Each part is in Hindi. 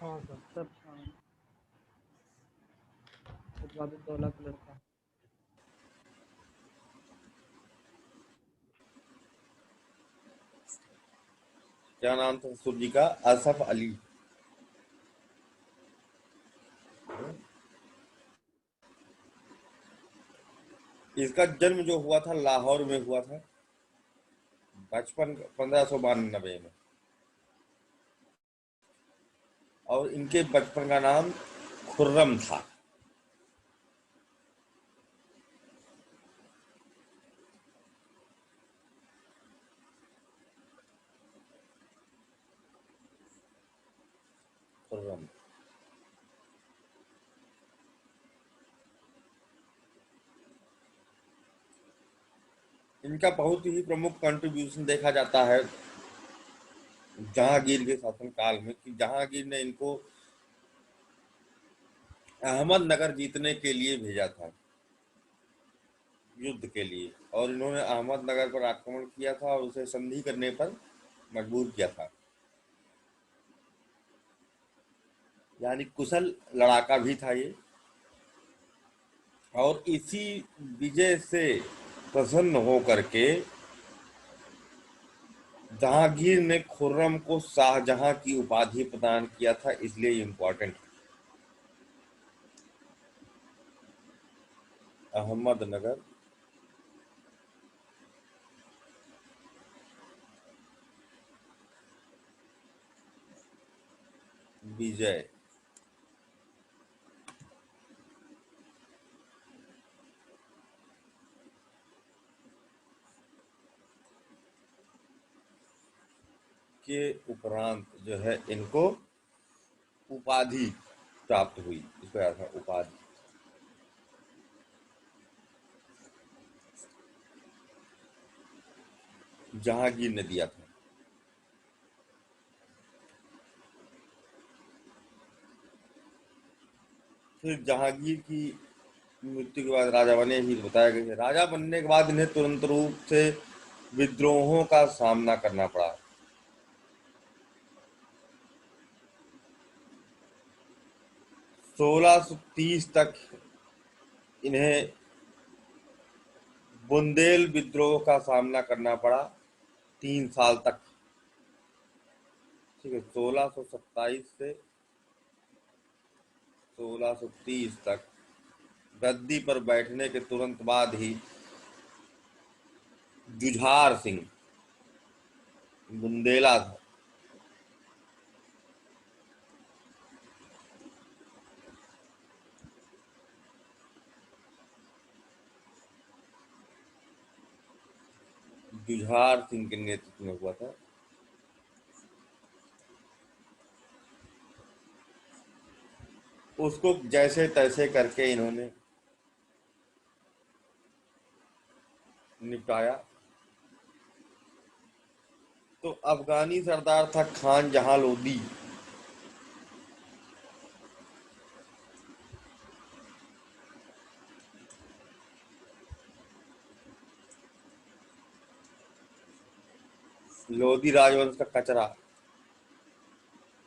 हाँ सर। सब उद्दौला का लड़का। क्या नाम था ससुर जी का? असफ अली। इसका जन्म जो हुआ था लाहौर में हुआ था, 1592 में। और इनके बचपन का नाम खुर्रम था। खुर्रम। इनका बहुत ही प्रमुख कंट्रीब्यूशन देखा जाता है जहांगीर के शासनकाल में, कि जहांगीर ने इनको अहमदनगर जीतने के लिए भेजा था, युद्ध के लिए। और इन्होंने अहमदनगर पर आक्रमण किया था और उसे संधि करने पर मजबूर किया था। यानी कुशल लड़ाका भी था ये। और इसी विजय से प्रसन्न होकर के जहांगीर ने खुर्रम को शाहजहां की उपाधि प्रदान किया था, इसलिए इम्पोर्टेंट। अहमदनगर विजय के उपरांत जो है इनको उपाधि प्राप्त हुई। इसको याद था, उपाधि। जहांगीर ने दिया था। फिर जहांगीर की मृत्यु के बाद राजा बने, ही बताया गया। राजा बनने के बाद इन्हें तुरंत रूप से विद्रोहों का सामना करना पड़ा। 1630 तक इन्हें बुंदेल विद्रोह का सामना करना पड़ा, 3 साल तक। ठीक है, 1627 से 1630 तक। गद्दी पर बैठने के तुरंत बाद ही जुझार सिंह बुंदेला था, जुझार सिंह के नेतृत्व में हुआ था। उसको जैसे तैसे करके इन्होंने निपटाया। तो अफगानी सरदार था खान जहां लोदी। लोधी राजवंश का कचरा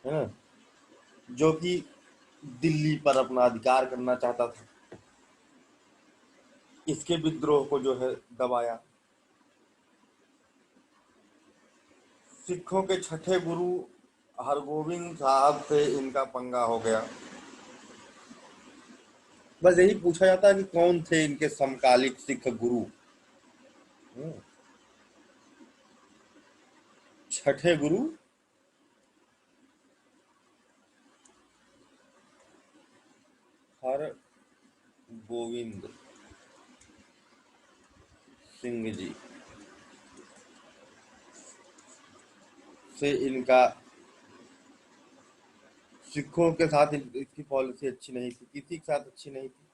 है ना, जो कि दिल्ली पर अपना अधिकार करना चाहता था। इसके विद्रोह को जो है दबाया। सिखों के छठे गुरु हरगोविंद साहब से इनका पंगा हो गया। बस यही पूछा जाता है कि कौन थे इनके समकालिक सिख गुरु। छठे गुरु हर गोविंद सिंह जी से इनका, सिखों के साथ इसकी पॉलिसी अच्छी नहीं थी, किसी के साथ अच्छी नहीं थी,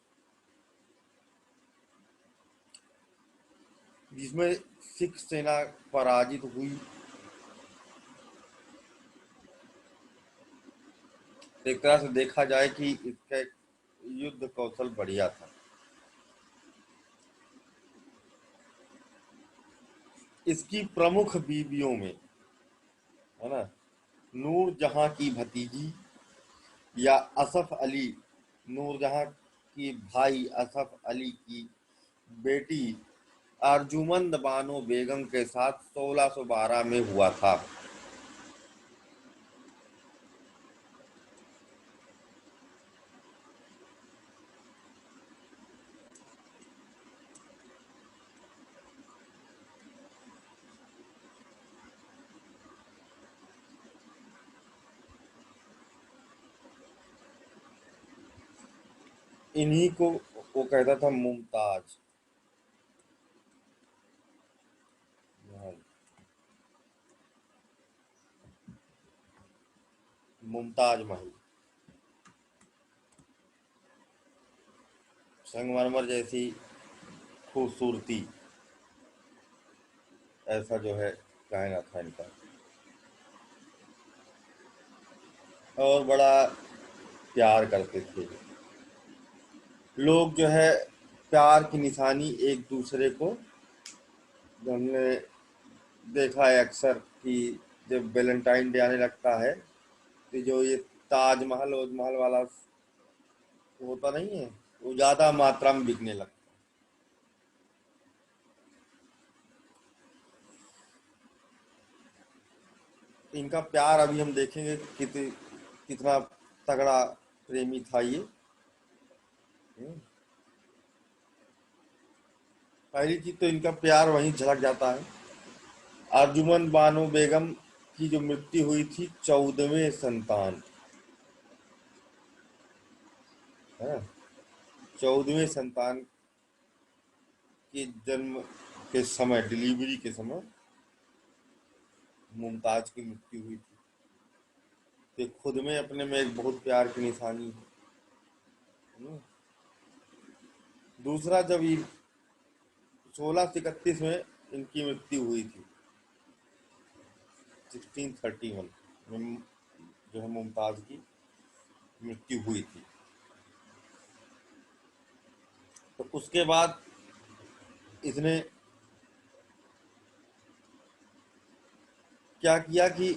जिसमें सिख सेना पराजित हुई। एक तरह से देखा जाए कि इसका युद्ध कौशल बढ़िया था। इसकी प्रमुख बीवियों में है ना, नूर जहां की भतीजी या असफ अली नूरजहां की भाई असफ अली की बेटी अर्जुमंद बानो बेगम के साथ 1612 में हुआ था। इन्हीं को वो कहता था मुमताज महल। मुमताज महल संगमरमर जैसी खूबसूरती, ऐसा जो है कहना था इनका। और बड़ा प्यार करते थे लोग, जो है प्यार की निशानी एक दूसरे को। हमने देखा है अक्सर कि जब वैलेंटाइन डे आने लगता है तो जो ये ताजमहल और महल वाला होता नहीं है, वो ज्यादा मात्रा में बिकने लगता है। इनका प्यार अभी हम देखेंगे कितना तगड़ा प्रेमी था ये। पहली चीज तो इनका प्यार वहीं झलक जाता है। अर्जुमन बानो बेगम की जो मृत्यु हुई थी 14वें संतान, है 14वें संतान के जन्म के समय, डिलीवरी के समय मुमताज की मृत्यु हुई थी। तो खुद में अपने में एक बहुत प्यार की निशानी है। दूसरा, जब 1631 में इनकी मृत्यु हुई थी, 1631 में जो है मुमताज की मृत्यु हुई थी, तो उसके बाद इसने क्या किया कि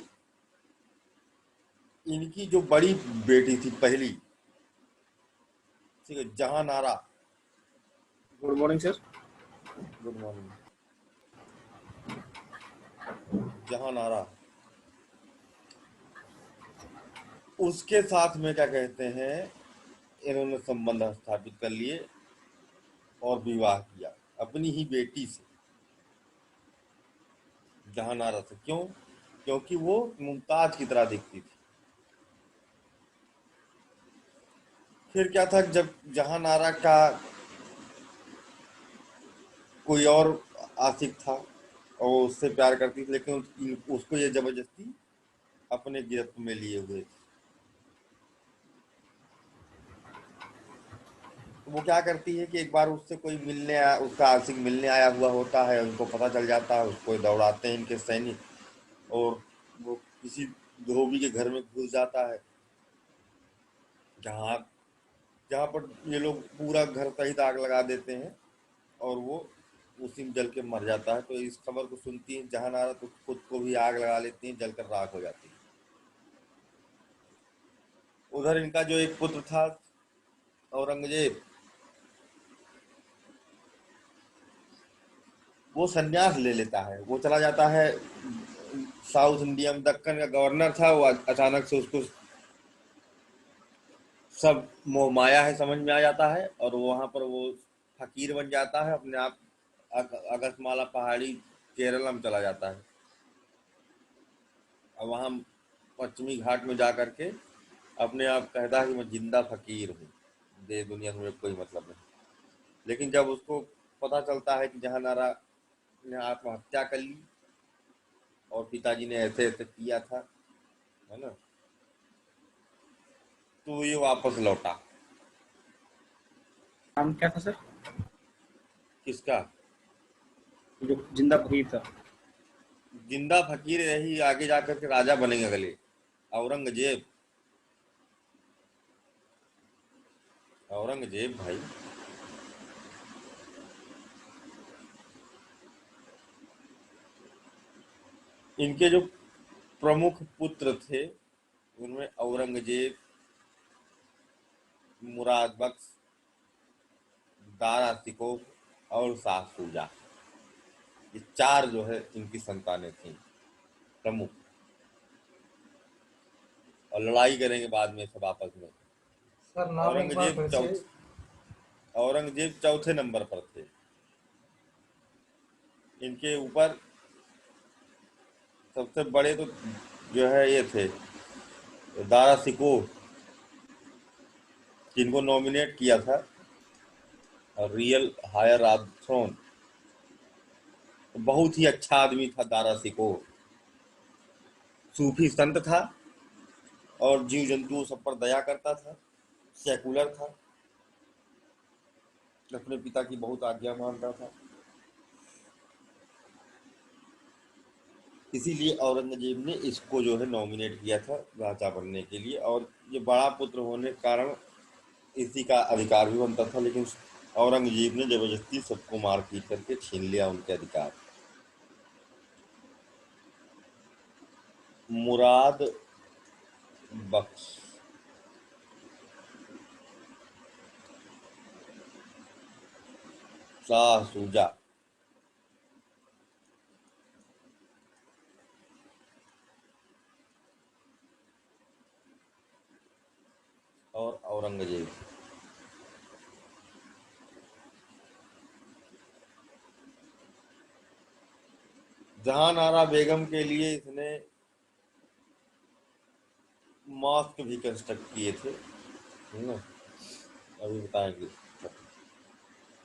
इनकी जो बड़ी बेटी थी पहली, ठीक है, जहां नारा। Good morning sir. Good morning. जहां नारा, उसके साथ में क्या कहते हैं, इन्होंने संबंध स्थापित कर लिए और विवाह किया अपनी ही बेटी से, जहानारा से। क्यों? क्योंकि वो मुमताज की तरह दिखती थी। फिर क्या था, जब जहानारा का कोई और आशिक था और वो उससे प्यार करती थी, लेकिन उसको ये जबरदस्ती अपने गिरफ्त में लिए हुए थे। तो वो क्या करती है कि एक बार उससे कोई मिलने आया, उसका आशिक मिलने आया हुआ होता है, उनको पता चल जाता है, उसको दौड़ाते हैं इनके सैनिक, और वो किसी धोबी के घर में घुस जाता है, जहाँ जहाँ पर ये लोग पूरा घर सहित आग लगा देते हैं और वो उसी में जल के मर जाता है। तो इस खबर को सुनती है जहानारा, तो खुद को भी आग लगा लेती है, जलकर राख हो जाती है। उधर इनका जो एक पुत्र था औरंगजेब, वो संन्यास ले लेता है, वो चला जाता है साउथ इंडिया में। दक्कन का गवर्नर था वो, अचानक से उसको सब मोह माया है समझ में आ जाता है, और वहां पर वो फकीर बन जाता है अपने आप। अगस्तमाला पहाड़ी केरला में चला जाता है, और वहां पश्चिमी घाट में जा करके अपने आप कहता है कि मैं जिंदा फकीर हूँ, दे दुनिया से मुझे कोई मतलब नहीं। लेकिन जब उसको पता चलता है कि जहानारा ने आत्महत्या कर ली और पिताजी ने ऐसे ऐसे किया था, है ना, तो ये वापस लौटा। नाम क्या था सर? किसका? जो जिंदा फकीर था। जिंदा फकीर यही आगे जाकर के राजा बनेंगे अगले, औरंगजेब। औरंगजेब भाई। इनके जो प्रमुख पुत्र थे उनमें औरंगजेब मुराद बख्श, दारा सिकोह और शाह सूजा, ये 4 जो है इनकी संतानें थीं प्रमुख, और लड़ाई करेंगे बाद में सब आपस में। सर नाम एक बार फिर से। औरंगजेब चौथे नंबर पर थे। इनके ऊपर सबसे बड़े तो जो है ये थे दारा सिकोह, जिनको नॉमिनेट किया था, और रियल हायर ऑफ थ्रोन। बहुत ही अच्छा आदमी था दारा सिकोह, सूफी संत था और जीव जंतुओं सब पर दया करता था, सेकुलर था, अपने पिता की बहुत आज्ञा मानता था। इसीलिए औरंगजेब ने इसको जो है नॉमिनेट किया था राजा बनने के लिए, और ये बड़ा पुत्र होने के कारण इसी का अधिकार भी बनता था, लेकिन औरंगजेब ने जबरदस्ती सबको मार पीट करके छीन लिया उनके अधिकार। मुराद बख्श, शाह सूजा, और औरंगजेब। जहां नारा बेगम के लिए इसने मॉस्क भी कंस्ट्रक्ट किए थे, है ना, अभी बताएंगे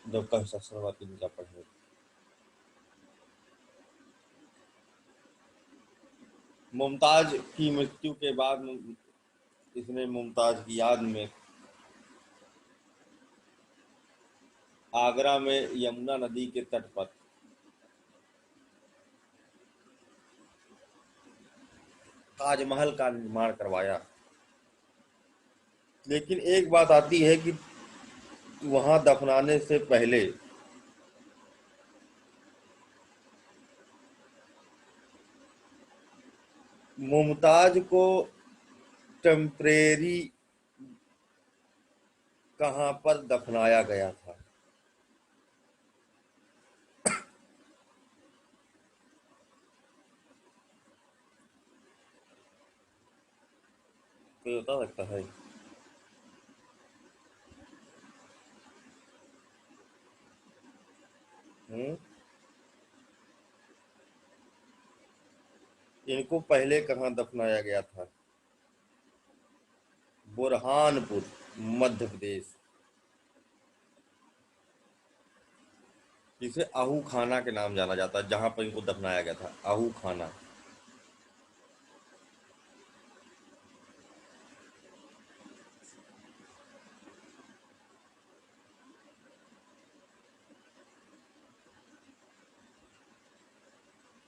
जब कंस्ट्रक्शन वर्क इनका पढ़े। मुमताज की मृत्यु के बाद इसने मुमताज की याद में आगरा में यमुना नदी के तट पर ताजमहल का निर्माण करवाया। लेकिन एक बात आती है कि वहां दफनाने से पहले मुमताज को टेम्परेरी कहां पर दफनाया गया था? कोई बता सकता है? हम्म? इनको पहले कहां दफनाया गया था? बुरहानपुर, मध्य प्रदेश, जिसे आहू खाना के नाम जाना जाता है, जहां पर इनको दफनाया गया था, आहू खाना।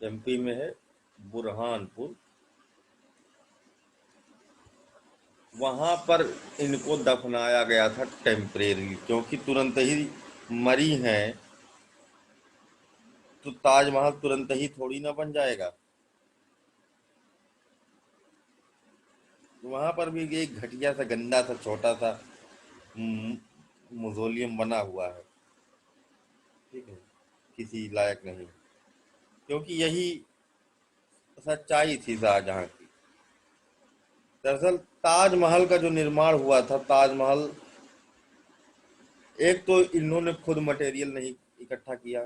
एमपी में है बुरहानपुर। वहां पर इनको दफनाया गया था टेम्परेरी, क्योंकि तुरंत ही मरी हैं तो ताजमहल तुरंत ही थोड़ी ना बन जाएगा। वहां पर भी एक घटिया सा गंदा सा छोटा सा मुजोलियम बना हुआ है, ठीक है, किसी लायक नहीं, क्योंकि यही सच्चाई थी शाहजहां की। दरअसल ताजमहल का जो निर्माण हुआ था, ताजमहल, एक तो इन्होंने खुद मटेरियल नहीं इकट्ठा किया।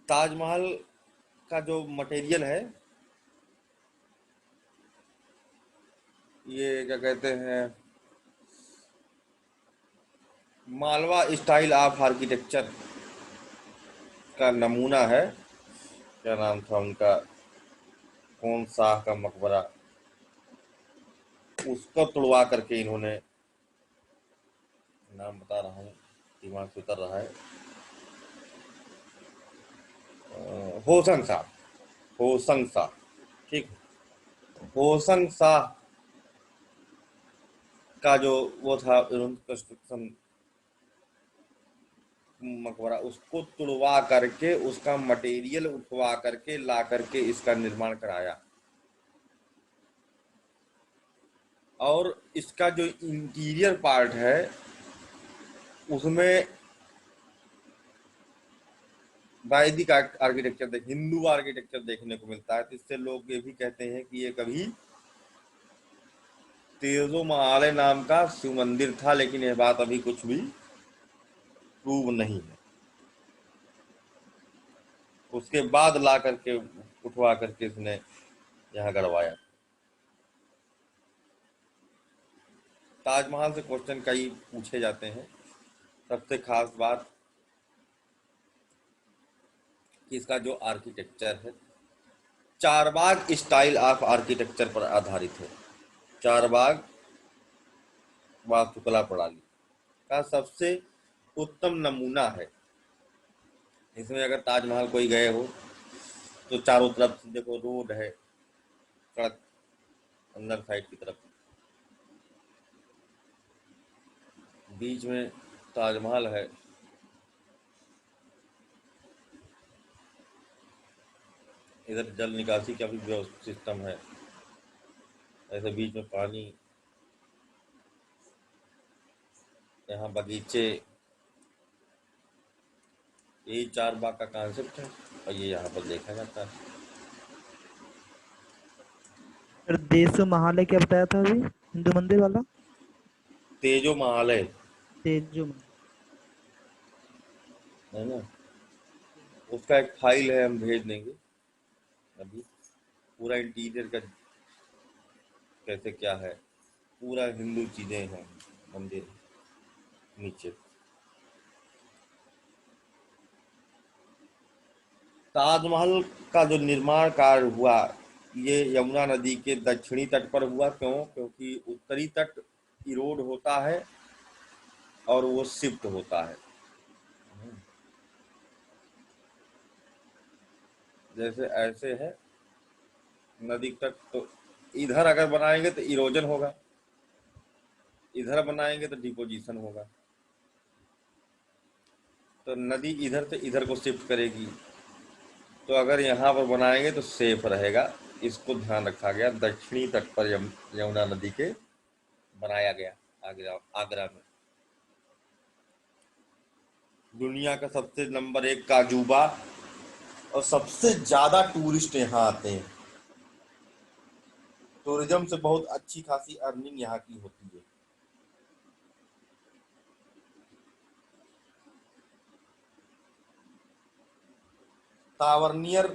ताजमहल का जो मटेरियल है, ये क्या कहते हैं, मालवा स्टाइल ऑफ आर्किटेक्चर का नमूना है। क्या नाम था उनका, कौन शाह का मकबरा, उसको तुड़वा करके इन्होंने, नाम बता रहा हूँ, दिमाग से उतर रहा है, होसन शाह, होसन शाह, ठीक, होसन शाह का जो वो था कंस्ट्रक्शन मकबरा, उसको तुड़वा करके उसका मटेरियल उठवा करके ला करके इसका निर्माण कराया। और इसका जो इंटीरियर पार्ट है उसमें वैदिक आर्किटेक्चर हिंदू आर्किटेक्चर देखने को मिलता है। तो इससे लोग ये भी कहते हैं कि ये कभी तेजो महालय नाम का शिव मंदिर था, लेकिन यह बात अभी कुछ भी प्रूव नहीं है। उसके बाद ला करके उठवा करके इसने यहाँ गड़वाया। ताजमहल से क्वेश्चन कई पूछे जाते हैं। सबसे खास बात कि इसका जो आर्किटेक्चर है चारबाग स्टाइल ऑफ आर्किटेक्चर पर आधारित है। चारबाग वास्तुकला प्रणाली का सबसे उत्तम नमूना है। इसमें अगर ताजमहल कोई गए हो तो चारों तरफ देखो रोड है, सड़क अंदर साइड की तरफ, बीच में ताजमहल है। इधर जल निकासी का भी व्यवस्थित सिस्टम है, ऐसे बीच में पानी, यहाँ बगीचे, यही चार बाग का कॉन्सेप्ट है और ये यहाँ पर देखा जाता है। फिर देशो महालय क्या बताया था अभी, हिंदू मंदिर वाला? तेजो महालय तेजो है ना, उसका एक फाइल है, हम भेज देंगे। अभी पूरा इंटीरियर का कैसे क्या है, पूरा हिंदू चीजें हैं मंदिर नीचे। ताजमहल का जो निर्माण कार्य हुआ ये यमुना नदी के दक्षिणी तट पर हुआ। क्यों? क्योंकि उत्तरी तट इरोड होता है और वो शिफ्ट होता है। जैसे ऐसे है नदी तट, तो इधर अगर बनाएंगे तो इरोजन होगा, इधर बनाएंगे तो डिपोजिशन होगा। तो नदी इधर से इधर को शिफ्ट करेगी। तो अगर यहाँ पर बनाएंगे तो सेफ रहेगा, इसको ध्यान रखा गया। दक्षिणी तट पर यमुना नदी के बनाया गया आगरा में। दुनिया का सबसे नंबर 1 का अजूबा और सबसे ज्यादा टूरिस्ट यहाँ आते हैं। टूरिज्म से बहुत अच्छी खासी अर्निंग यहाँ की होती है। तावरनियर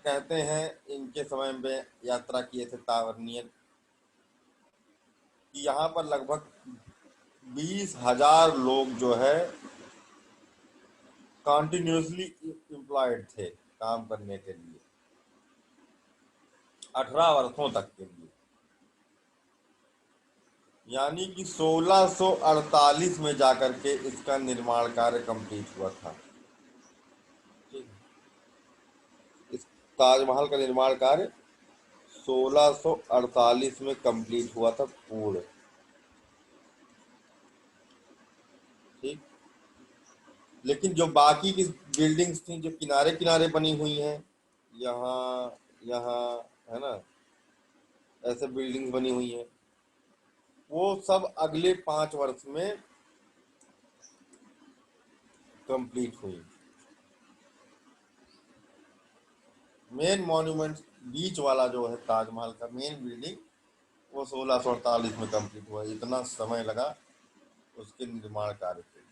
कहते हैं, इनके समय में यात्रा किए थे तावरनियर, कि यहाँ पर लगभग 20,000 लोग जो है कॉन्टिन्यूसली एम्प्लॉयड थे काम करने के लिए 18 वर्षों तक के लिए। यानी कि 1648 में जाकर के इसका निर्माण कार्य कंप्लीट हुआ था। इस ताजमहल का निर्माण कार्य 1648 में कंप्लीट हुआ था पूर्ण। ठीक, लेकिन जो बाकी की बिल्डिंग्स थी जो किनारे किनारे बनी हुई हैं, यहाँ यहाँ है ना, ऐसे बिल्डिंग्स बनी हुई हैं, वो सब अगले 5 वर्ष में कंप्लीट हुई। मेन मॉन्यूमेंट बीच वाला जो है ताजमहल का मेन बिल्डिंग, वो 1648 में कंप्लीट हुआ। इतना समय लगा उसके निर्माण कार्य पे।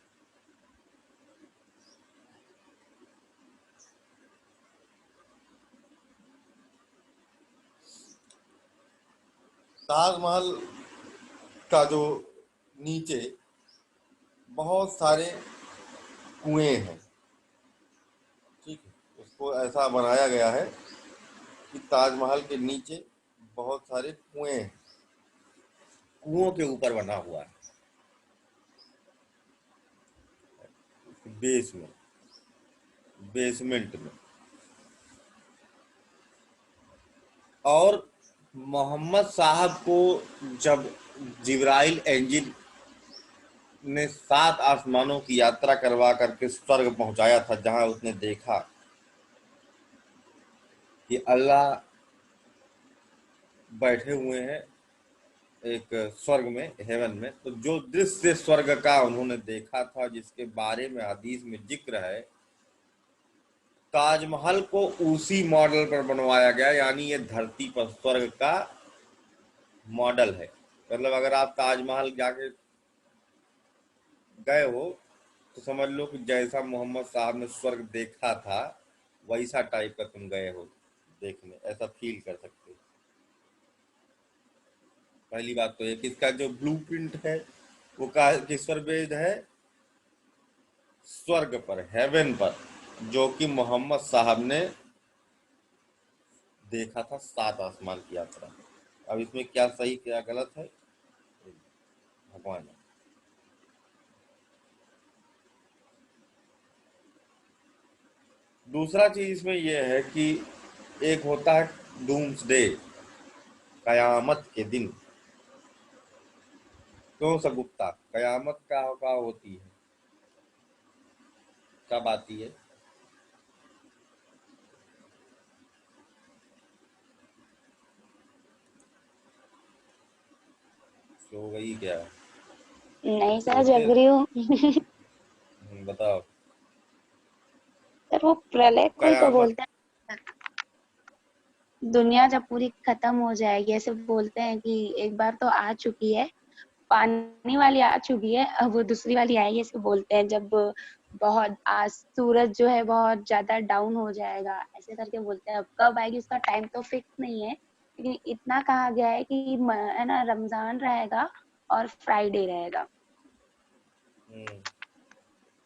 ताजमहल का जो नीचे बहुत सारे कुएं हैं, ठीक है, उसको ऐसा बनाया गया है कि ताजमहल के नीचे बहुत सारे कुएं हैं, कुओं के ऊपर बना हुआ है बेस में, बेसमेंट में। और मोहम्मद साहब को जब जिब्राइल एंजिल ने 7 आसमानों की यात्रा करवा करके स्वर्ग पहुंचाया था, जहां उसने देखा कि अल्लाह बैठे हुए हैं एक स्वर्ग में, हेवन में, तो जो दृश्य स्वर्ग का उन्होंने देखा था, जिसके बारे में हदीस में जिक्र है, ताजमहल को उसी मॉडल पर बनवाया गया, यानी ये धरती पर स्वर्ग का मॉडल है। मतलब अगर आप ताजमहल जाके गए हो तो समझ लो कि जैसा मोहम्मद साहब ने स्वर्ग देखा था वैसा टाइप का तुम गए हो देखने, ऐसा फील कर सकते हो। पहली बात तो एक इसका जो ब्लूप्रिंट है वो किस पर बेस्ड है? स्वर्ग पर, हेवन पर, जो कि मोहम्मद साहब ने देखा था 7 आसमान की यात्रा। अब इसमें क्या सही क्या गलत है भगवान जाने। दूसरा चीज इसमें यह है कि एक होता है डूम्सडे, कयामत के दिन। क्यों सगुप्ता, कयामत का होती है, कब आती है? सो गई क्या? नहीं सर, सोते जग रही हूँ। बताओ। सर वो प्रलय को ही तो कयामत। बोलते हैं, दुनिया जब पूरी खत्म हो जाएगी, ऐसे बोलते हैं कि एक बार तो आ चुकी है, पानी वाली आ चुकी है, अब वो दूसरी वाली आएगी, ऐसे बोलते हैं। जब बहुत आज सूरज जो है बहुत ज्यादा डाउन हो जाएगा, ऐसे करके बोलते हैं। अब कब आएगी उसका टाइम तो फिक्स नहीं है, लेकिन इतना कहा गया है कि है ना, रमजान रहेगा और फ्राइडे रहेगा।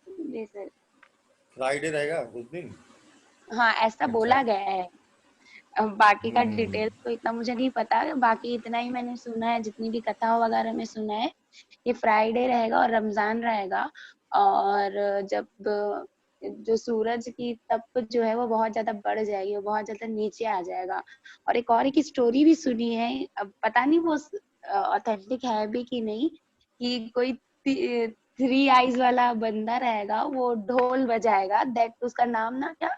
जी सर। फ्राइडे रहेगा उस दिन। हाँ, ऐसा अच्छा। बोला गया है। अब बाकी का हम्म। डिटेल्स तो इतना मुझे नहीं पता, बाकी इतना ही मैंने सुना है, जितनी भी कथा वगैरह में सुना है, ये फ्राइडे रहेगा और रमजान रहेगा। और जब जो सूरज की तप जो है वो बहुत ज्यादा बढ़ जाएगी, वो बहुत ज्यादा नीचे आ जाएगा। और एक स्टोरी भी सुनी है, अब पता नहीं वो ऑथेंटिक है भी कि नहीं, कि कोई 3 आईज वाला बंदा रहेगा, वो ढोल बजाएगा, दैट उसका नाम ना क्या,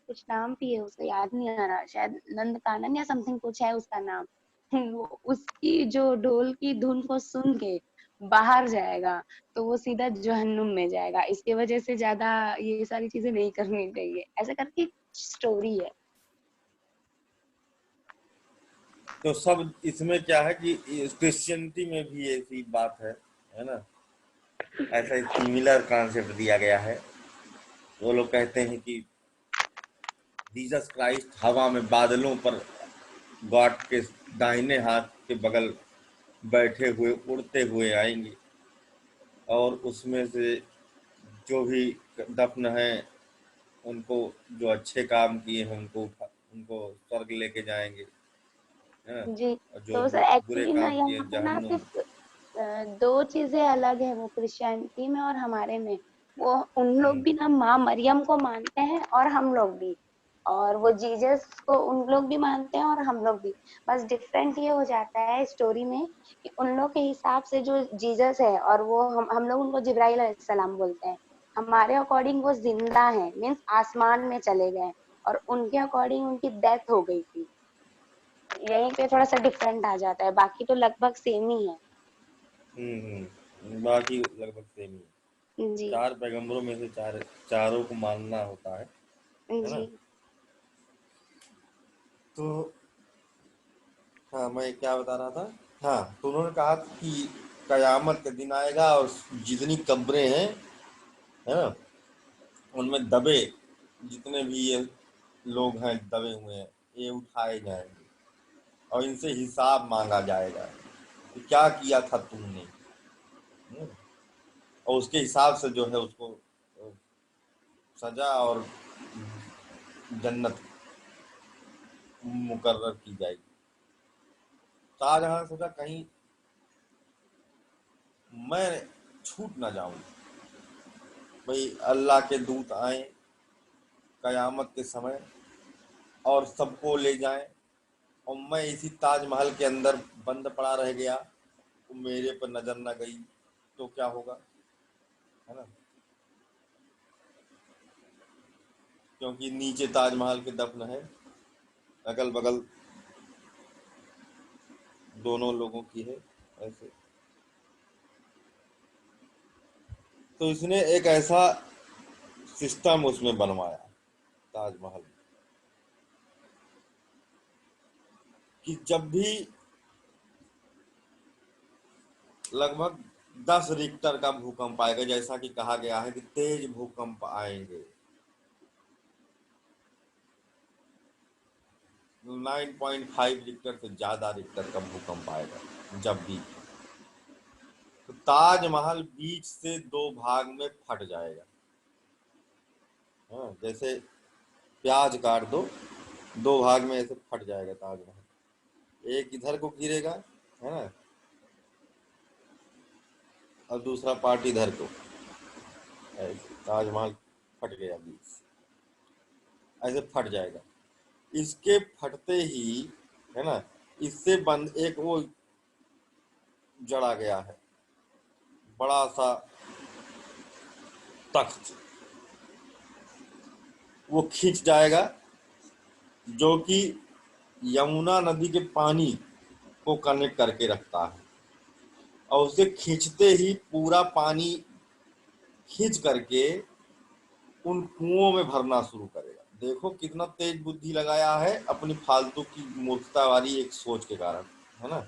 कुछ नाम भी है उसका, याद नहीं आ रहा, शायद नंद कानन या समथिंग कुछ है उसका नाम। वो उसकी जो ढोल की धुन को सुन के बाहर जाएगा, तो वो सीधा जहन्नुम में जाएगा। इसकी वजह से ज्यादा ये सारी चीजें नहीं करनी चाहिए, ऐसा करके स्टोरी है। तो सब इसमें क्या है कि क्रिश्चियनिटी में भी ऐसी बात है ना, ऐसा एक सिमिलर कॉन्सेप्ट दिया गया है। वो लोग कहते हैं कि जीसस क्राइस्ट हवा में बादलों पर गॉड के दाहिने हाथ के बगल बैठे हुए उड़ते हुए आएंगे, और उसमें से जो भी दफन है उनको, जो अच्छे काम किए हैं उनको उनको स्वर्ग लेके जाएंगे, है ना, जी। और जो तो सर बुरे एक्चुअली ना काम किए यहाँ पे ना जहन्नुम। सिर्फ दो चीजें अलग है, वो क्रिश्चियनिटी में और हमारे में। वो उन लोग हम्म। भी ना माँ मरियम को मानते हैं और हम लोग भी, और वो जीसस को उन लोग भी मानते हैं और हम लोग भी। बस डिफरेंट ये हो जाता है स्टोरी में कि उन लोग के हिसाब से जो जीसस है, और वो हम लोग उनको जिब्राइल अलैहिस्सलाम बोलते हैं, हमारे अकॉर्डिंग वो जिंदा है, मीन्स आसमान में चले गए, और उनके अकॉर्डिंग उनकी डेथ हो गई थी। यहीं पे थोड़ा सा डिफरेंट आ जाता है, बाकी तो लगभग सेम ही है। बाकी लगभग सेम ही। जी। 4 पैगंबरों में से चारों को मानना होता है जी। ना। तो हाँ, मैं क्या बता रहा था। हाँ, तो उन्होंने कहा कि कयामत का दिन आएगा और जितनी कब्रें हैं, है ना, उनमें दबे जितने भी ये लोग हैं दबे हुए हैं, ये उठाए जाएंगे और इनसे हिसाब मांगा जाएगा कि क्या किया था तुमने। और उसके हिसाब से जो है उसको सजा और जन्नत मुकर्रर की जाएगी। शाहजहां सोचा कहीं मैं छूट ना जाऊं, भाई अल्लाह के दूत आए कयामत के समय और सबको ले जाएं, और मैं इसी ताजमहल के अंदर बंद पड़ा रह गया, तो मेरे पर नजर ना गई तो क्या होगा, है ना। क्योंकि नीचे ताजमहल के दफन है, अगल बगल दोनों लोगों की है, ऐसे। तो इसने एक ऐसा सिस्टम उसमें बनवाया ताजमहल में, कि जब भी लगभग 10 रिक्टर का भूकंप आएगा, जैसा कि कहा गया है कि तेज भूकंप आएंगे, 9.5 रिक्टर से ज्यादा रिक्टर का भूकंप आएगा जब भी, तो ताजमहल बीच से 2 भाग में फट जाएगा। हाँ, जैसे प्याज काट दो, 2 भाग में ऐसे फट जाएगा ताजमहल, एक इधर को गिरेगा, है ना, और दूसरा पार्ट इधर को, ऐसे ताजमहल फट गया बीच से, ऐसे फट जाएगा। इसके फटते ही, है ना, इससे बंद एक वो जड़ा गया है बड़ा सा तख्त, वो खींच जाएगा, जो कि यमुना नदी के पानी को कनेक्ट करके रखता है, और उसे खींचते ही पूरा पानी खींच करके उन कुओं में भरना शुरू करेगा। देखो कितना तेज बुद्धि लगाया है अपनी फालतू की मूर्खता वाली एक सोच के कारण, है ना।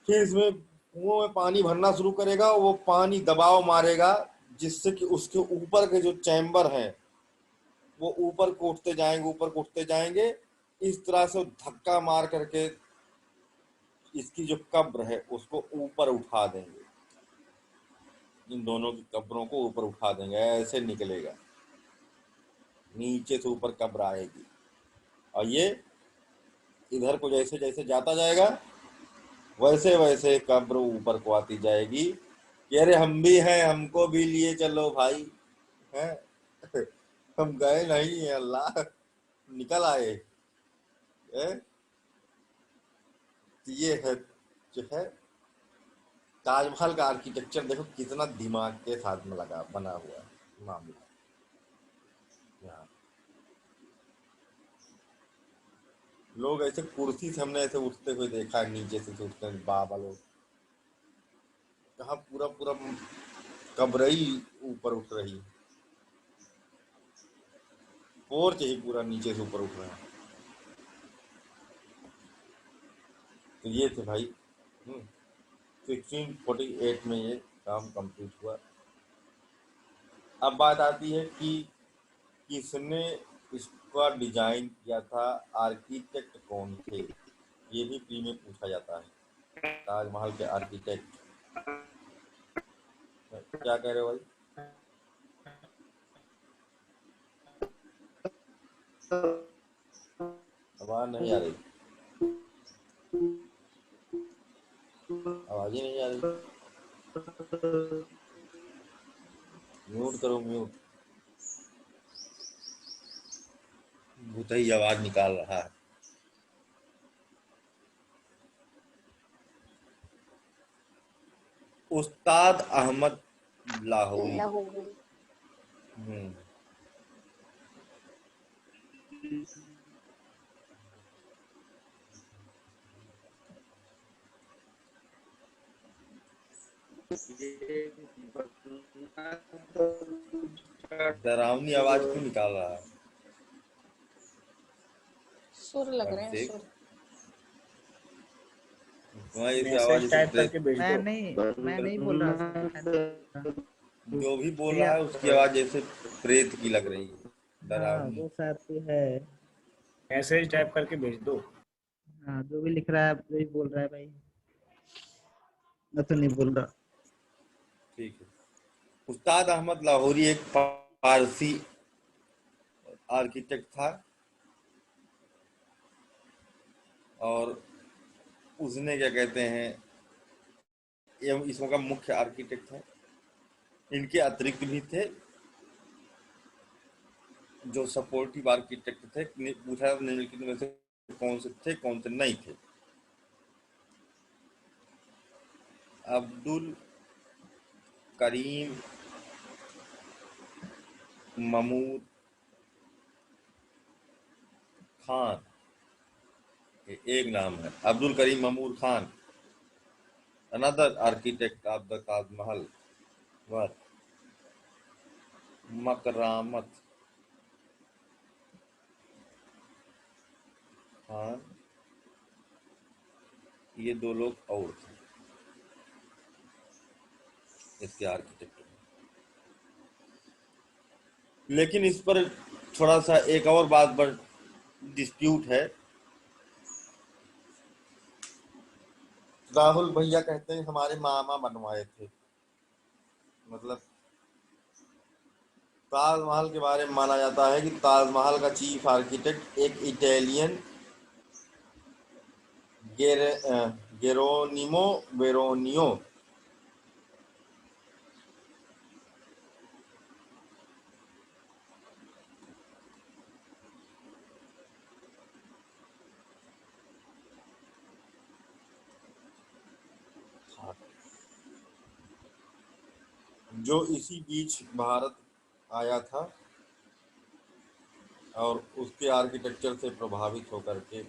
फिर इसमें कुओं में पानी भरना शुरू करेगा, वो पानी दबाव मारेगा, जिससे कि उसके ऊपर के जो चैम्बर हैं वो ऊपर को उठते जाएंगे, ऊपर को उठते जाएंगे। इस तरह से धक्का मार करके इसकी जो कब्र है उसको ऊपर उठा देंगे, इन दोनों की कब्रों को ऊपर उठा देंगे, ऐसे निकलेगा, नीचे से ऊपर कब्र आएगी, और ये इधर को जैसे जैसे जाता जाएगा वैसे वैसे कब्र ऊपर को आती जाएगी, कि अरे हम भी हैं, हमको भी लिए चलो भाई, हैं हम गए नहीं है, अल्लाह निकल आए, है? तो ये है जो है ताजमहल का आर्किटेक्चर। देखो कितना दिमाग के साथ में लगा बना हुआ है मामला यहाँ। लोग ऐसे कुर्सी से हमने ऐसे उठते हुए देखा है, नीचे से उठते हैं बाबा लोग, कहाँ पूरा पूरा कब्र ही ऊपर उठ रही है, पोर्च ही पूरा नीचे से ऊपर उठ रहा है। तो ये थे भाई 1648 में ये काम कंप्लीट हुआ। अब बात आती है कि किसने इसका डिजाइन किया था, आर्किटेक्ट कौन थे, ये भी प्री में पूछा जाता है। ताजमहल के आर्किटेक्ट क्या कह रहे हो भाई? आवाज नहीं आ रही, आवाज ही नहीं आ रही, म्यूट करो म्यूट, भूत ही आवाज निकाल रहा है। उस्ताद अहमद लाहौरी। डरावनी आवाज क्यों निकाल रहा है? सुर लग रहे हैं, सुर। तुम्हारी आवाज टाइप करके भेज मैं दो। नहीं बोल रहा। जो भी बोल रहा है उसकी आवाज जैसे प्रेत की लग रही है, हाँ डरावनी। वो शायद से है। मैसेज टाइप करके भेज दो। हाँ जो भी लिख रहा है वही बोल रहा है भाई, मैं तो नहीं बोल रहा। ठीक है। उस्ताद अहमद लाहौरी एक फारसी आर्किटेक्ट था, और उसने क्या कहते हैं, ये इसमें का मुख्य आर्किटेक्ट है। इनके अतिरिक्त भी थे जो सपोर्टिव आर्किटेक्ट थे, पूछा निम्नलिखित में से कौन से थे, कौन से नहीं थे। अब्दुल करीम ममूर खान, एक नाम है Abdul Karim Mamur Khan, another architect of the Taj Mahal वर मकरामत खान। ये दो लोग और थे इसके आर्किटेक्ट में। लेकिन इस पर थोड़ा सा एक और बात पर डिस्प्यूट है। राहुल भैया कहते हैं हमारे मामा बनवाए थे। मतलब ताजमहल के बारे में माना जाता है कि ताजमहल का चीफ आर्किटेक्ट एक इटालियन गेरोनिमो बेरोनियो था, जो इसी बीच भारत आया था और उसके आर्किटेक्चर से प्रभावित होकर के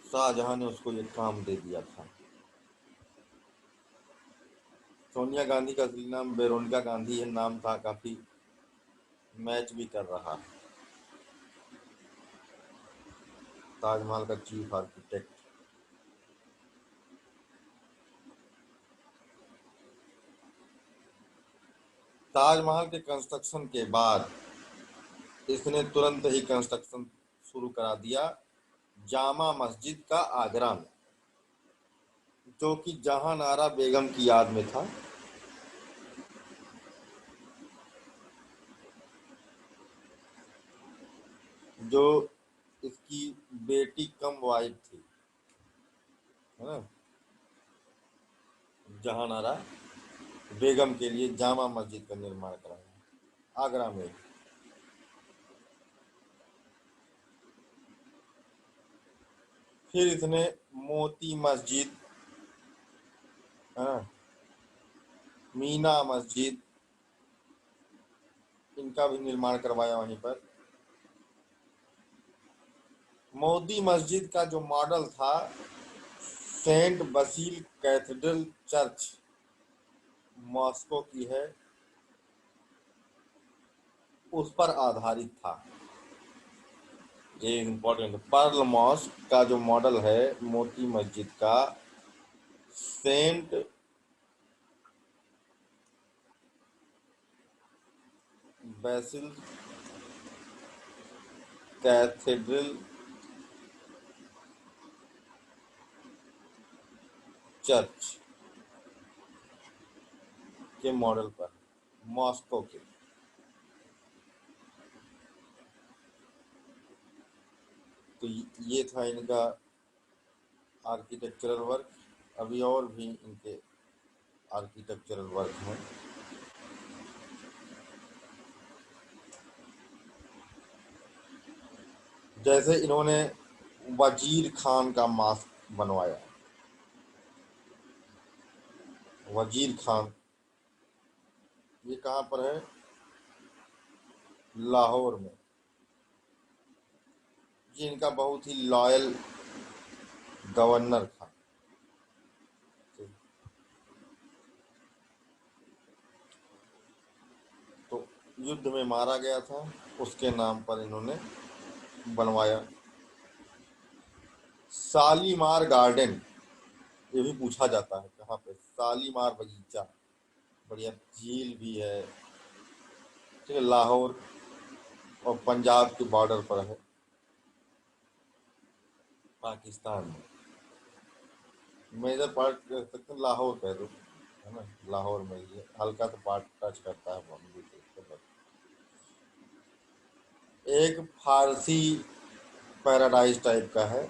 शाहजहां ने उसको ये काम दे दिया था। सोनिया गांधी का असली नाम वेरोनिका गांधी है, नाम था, काफी मैच भी कर रहा है। ताजमहल का चीफ आर्किटेक्ट ताजमहल के कंस्ट्रक्शन के बाद इसने तुरंत ही कंस्ट्रक्शन शुरू करा दिया जामा मस्जिद का आगरा में, जो कि जहानारा बेगम की याद में था। जो इसकी बेटी कम वाइफ थी, है ना, जहानारा बेगम के लिए जामा मस्जिद का निर्माण कराया आगरा में। फिर इसने मोती मस्जिद, हाँ, मीना मस्जिद, इनका भी निर्माण करवाया वहीं पर। मोदी मस्जिद का जो मॉडल था सेंट बसील कैथेड्रल चर्च मॉस्को की है, उस पर आधारित था। ये इम्पोर्टेंट, पर्ल मॉस्क का जो मॉडल है मोती मस्जिद का सेंट बेसिल कैथेड्रल चर्च के मॉडल पर, मॉस्को के। तो ये था इनका आर्किटेक्चरल वर्क। अभी और भी इनके आर्किटेक्चरल वर्क हैं। जैसे इन्होंने वजीर खान का मास्क बनवाया। वजीर खान ये कहाँ पर है? लाहौर में। ये इनका बहुत ही लॉयल गवर्नर था। तो युद्ध में मारा गया था, उसके नाम पर इन्होंने बनवाया। शालीमार गार्डन, ये भी पूछा जाता है कहाँ पे, शालीमार बगीचा, बढ़िया झील भी है, ठीक है, लाहौर और पंजाब के बॉर्डर पर है, पाकिस्तान में। मेजर पार्ट कह सकते हैं, लाहौर कह दो, है ना, लाहौर में ये हल्का सा पार्ट टच करता है बॉम्बे से। एक फारसी पैराडाइज टाइप का है,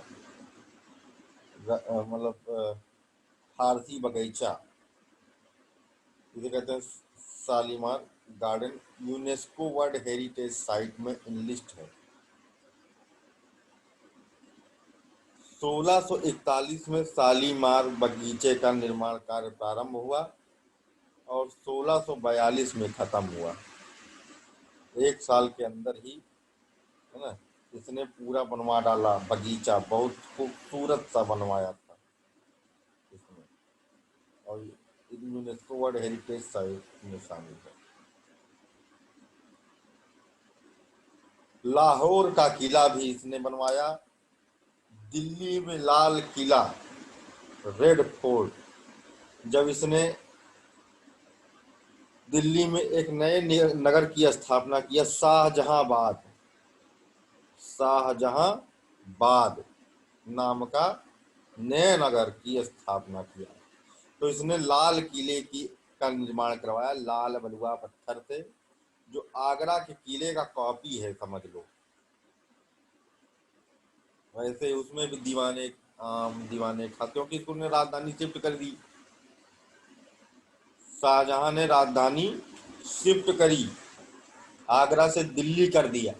मतलब फारसी बगीचा, इसे कहते हैं Shalimar garden. UNESCO world heritage site में इनलिस्ट है। 1641 में शालीमार बगीचे का निर्माण कार्य प्रारंभ हुआ और 1642 में खत्म हुआ। एक साल के अंदर ही, है ना, इसने पूरा बनवा डाला बगीचा। बहुत खूब खूबसूरत सा बनवाया था इसमें, और यूनेस्को वर्ल्ड हेरिटेज साइट में शामिल है। लाहौर का किला भी इसने बनवाया। दिल्ली में लाल किला, रेड फोर्ट, जब इसने दिल्ली में एक नए नगर की स्थापना किया, शाहजहांबाद, शाहजहांबाद नाम का नए नगर की स्थापना किया। तो इसने लाल किले की का निर्माण करवाया, लाल बलुआ पत्थर से, जो आगरा के किले का कॉपी है समझ लो। वैसे उसमें भी दीवाने था, क्योंकि उसने राजधानी शिफ्ट कर दी। शाहजहां ने राजधानी शिफ्ट करी, आगरा से दिल्ली कर दिया,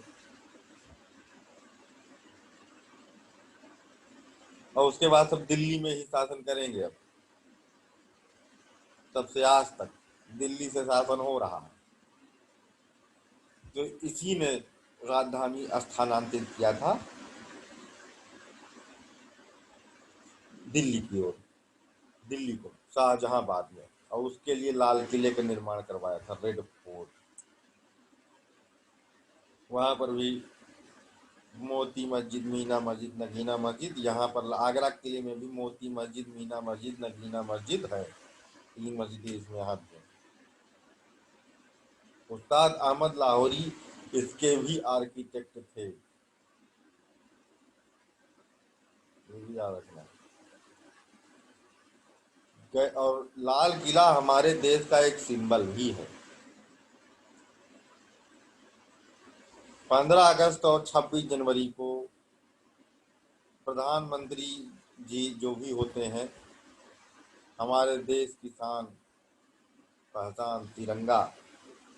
और उसके बाद सब दिल्ली में ही शासन करेंगे। अब तब से आज तक दिल्ली से शासन हो रहा है। तो इसी ने राजधानी स्थानांतरित किया था दिल्ली की ओर, दिल्ली को शाहजहांबाद में, और उसके लिए लाल किले का निर्माण करवाया था, रेड फोर्ट। वहां पर भी मोती मस्जिद, मीना मस्जिद, नगीना मस्जिद, यहाँ पर आगरा किले में भी मोती मस्जिद, मीना मस्जिद, नगीना मस्जिद है। 3 मस्जिदें इसमें यहाँ पे। उस्ताद अहमद लाहौरी इसके भी आर्किटेक्ट थे, ये भी याद रखना। और लाल किला हमारे देश का एक सिंबल भी है। 15 अगस्त और 26 जनवरी को प्रधानमंत्री जी जो भी होते हैं, हमारे देश की शान पहचान तिरंगा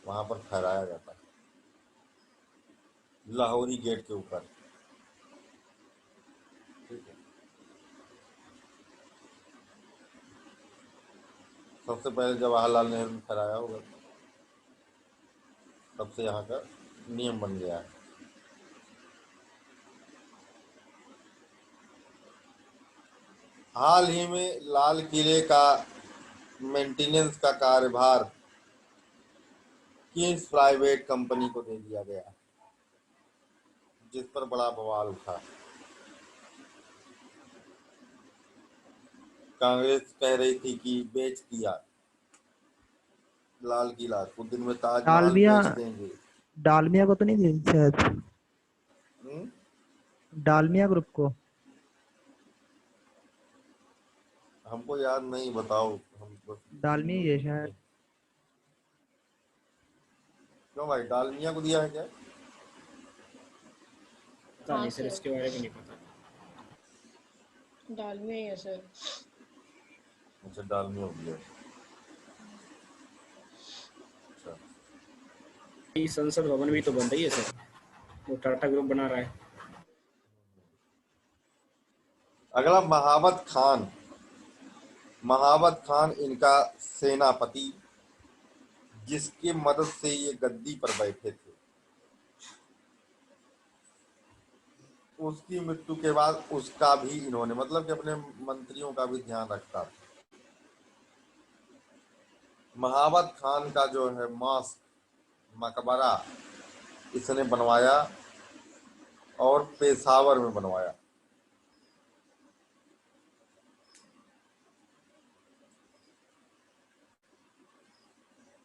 वहां पर फहराया जाता है, लाहौरी गेट के ऊपर। ठीक है। सबसे पहले जवाहरलाल नेहरू ने फहराया होगा, तब से यहाँ का नियम बन गया है। हाल ही में लाल किले का मेंटेनेंस का कार्यभार किस प्राइवेट कंपनी को दे दिया गया, जिस पर बड़ा बवाल उठा। कांग्रेस कह रही थी कि बेच दिया लाल किला, कुछ दिन में ताजमहल डालमिया बेच देंगे। डालमिया को तो नहीं दी शायद, हम्म? डालमिया ग्रुप को। हमको याद नहीं, बताओ। हम बस डालमिया ही है शायद। क्यों भाई, डालमिया को दिया है क्या? पता हाँ नहीं सर, सर, इसके बारे में नहीं पता। डालमिया ही है सर। अच्छा, डालमिया हो गया। अच्छा, ये संसद भवन भी तो बन रही है सर, वो टाटा ग्रुप बना रहा है। अगला महावत खान। महावत खान इनका सेनापति, जिसकी मदद से ये गद्दी पर बैठे थे। उसकी मृत्यु के बाद उसका भी इन्होंने, मतलब कि अपने मंत्रियों का भी ध्यान रखता था। महावत खान का जो है मकबरा इसने बनवाया, और पेशावर में बनवाया।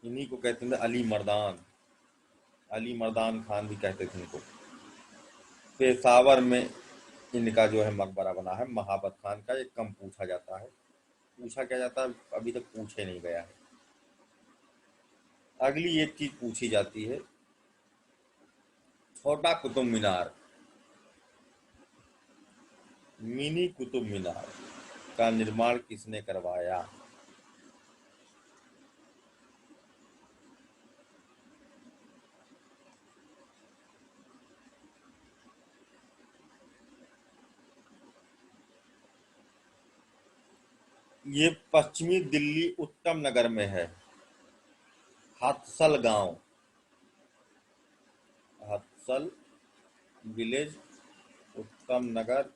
इन्हीं को कहते थे अली मर्दान, अली मर्दान खान भी कहते थे इनको। पेशावर में इनका जो है मकबरा बना है महाबत खान का। ये कम पूछा जाता है, पूछा क्या जाता है अभी तक पूछे नहीं गया है। अगली एक चीज पूछी जाती है, छोटा कुतुब मीनार, मिनी कुतुब मीनार का निर्माण किसने करवाया? ये पश्चिमी दिल्ली उत्तम नगर में है, हत्सल गांव, हत्सल विलेज, उत्तम नगर,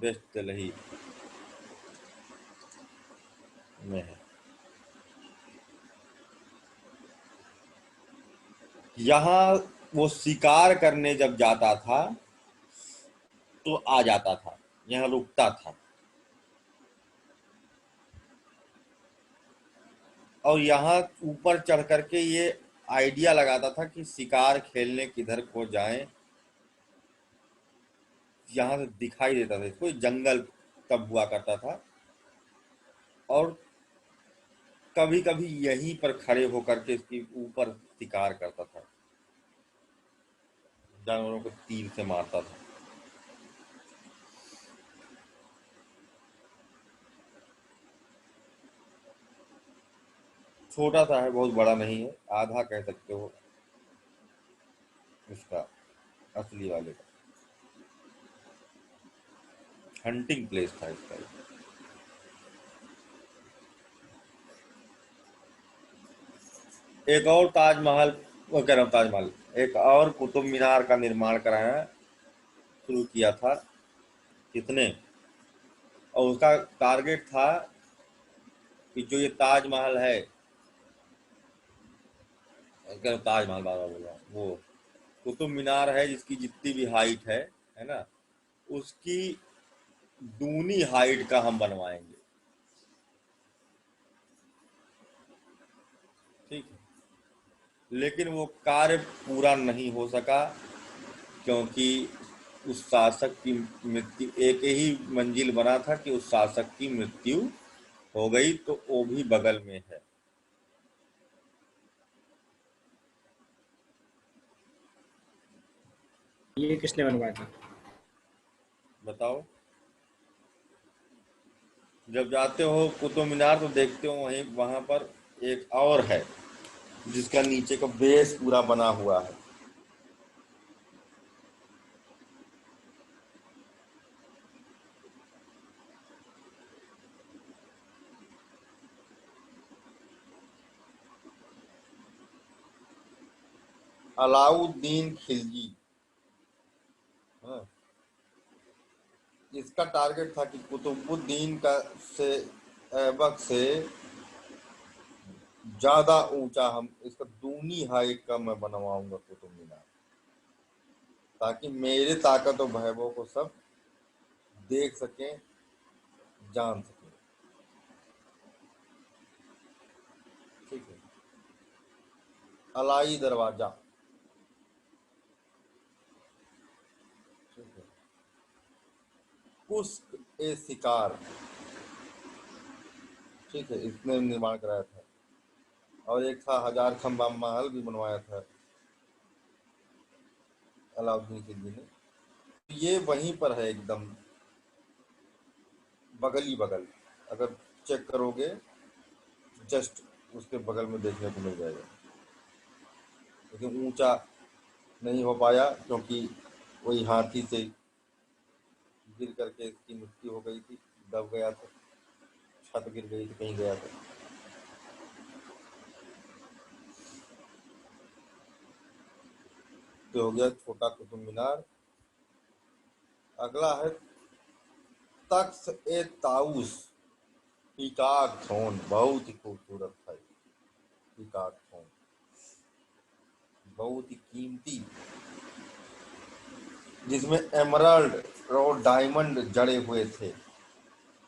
वेस्ट दिल्ली में है। यहाँ वो शिकार करने जब जाता था तो आ जाता था, यहाँ रुकता था और यहाँ ऊपर चढ़ करके ये आइडिया लगाता था कि शिकार खेलने किधर को जाएं। यहाँ से दिखाई देता था इसको, जंगल तब हुआ करता था और कभी कभी यहीं पर खड़े होकर के इसके ऊपर शिकार करता था, जानवरों को तीर से मारता था। छोटा सा है, बहुत बड़ा नहीं है, आधा कह सकते हो इसका असली वाले का। हंटिंग प्लेस था इसका। एक और ताजमहल, वो कह रहा हूँ ताजमहल, एक और कुतुब मीनार का निर्माण कराया शुरू किया था। कितने, और उसका टारगेट था कि जो ये ताजमहल है, ताजमहल बार बार बोल रहा हूँ, वो कुतुब मीनार है जिसकी जितनी भी हाइट है ना, उसकी दूनी हाइट का हम बनवाएंगे। ठीक है, लेकिन वो कार्य पूरा नहीं हो सका क्योंकि उस शासक की मृत्यु, एक ही मंजिल बना था कि उस शासक की मृत्यु हो गई, तो वो भी बगल में है। ये किसने बनवाया था? बताओ। जब जाते हो कुतुब मीनार तो देखते हो वहीं वहां पर एक और है जिसका नीचे का बेस पूरा बना हुआ है। अलाउद्दीन खिलजी, हाँ, इसका टारगेट था कि कुतुबुद्दीन का से ऐबक से ज्यादा ऊंचा, हम इसका दूनी हाइट का मैं बनवाऊंगा कुतुब मीनार, ताकि मेरे ताकत और वैभव को सब देख सकें, जान सकें। ठीक है, अलाई दरवाजा। ठीक है, कुश्क ए शिकार, ठीक है, इसने निर्माण कराया था। और एक था हजार खंबा महल भी बनवाया था अलाउद्दीन खिलजी ने। ये वहीं पर है एकदम बगल ही बगल, अगर चेक करोगे जस्ट उसके बगल में देखने को मिल जाएगा। लेकिन ऊंचा नहीं हो पाया क्योंकि वही हाथी से गिर करके इसकी मृत्यु हो गई थी, दब गया था, छत गिर गई थी, कहीं गया था। तो हो गया छोटा कुतुब मीनार। अगला है तख्त ए ताउस, पीकॉक थ्रोन, बहुत ही खूबसूरत था पीकॉक थ्रोन, बहुत ही कीमती, जिसमें एमराल्ड और डायमंड जड़े हुए थे।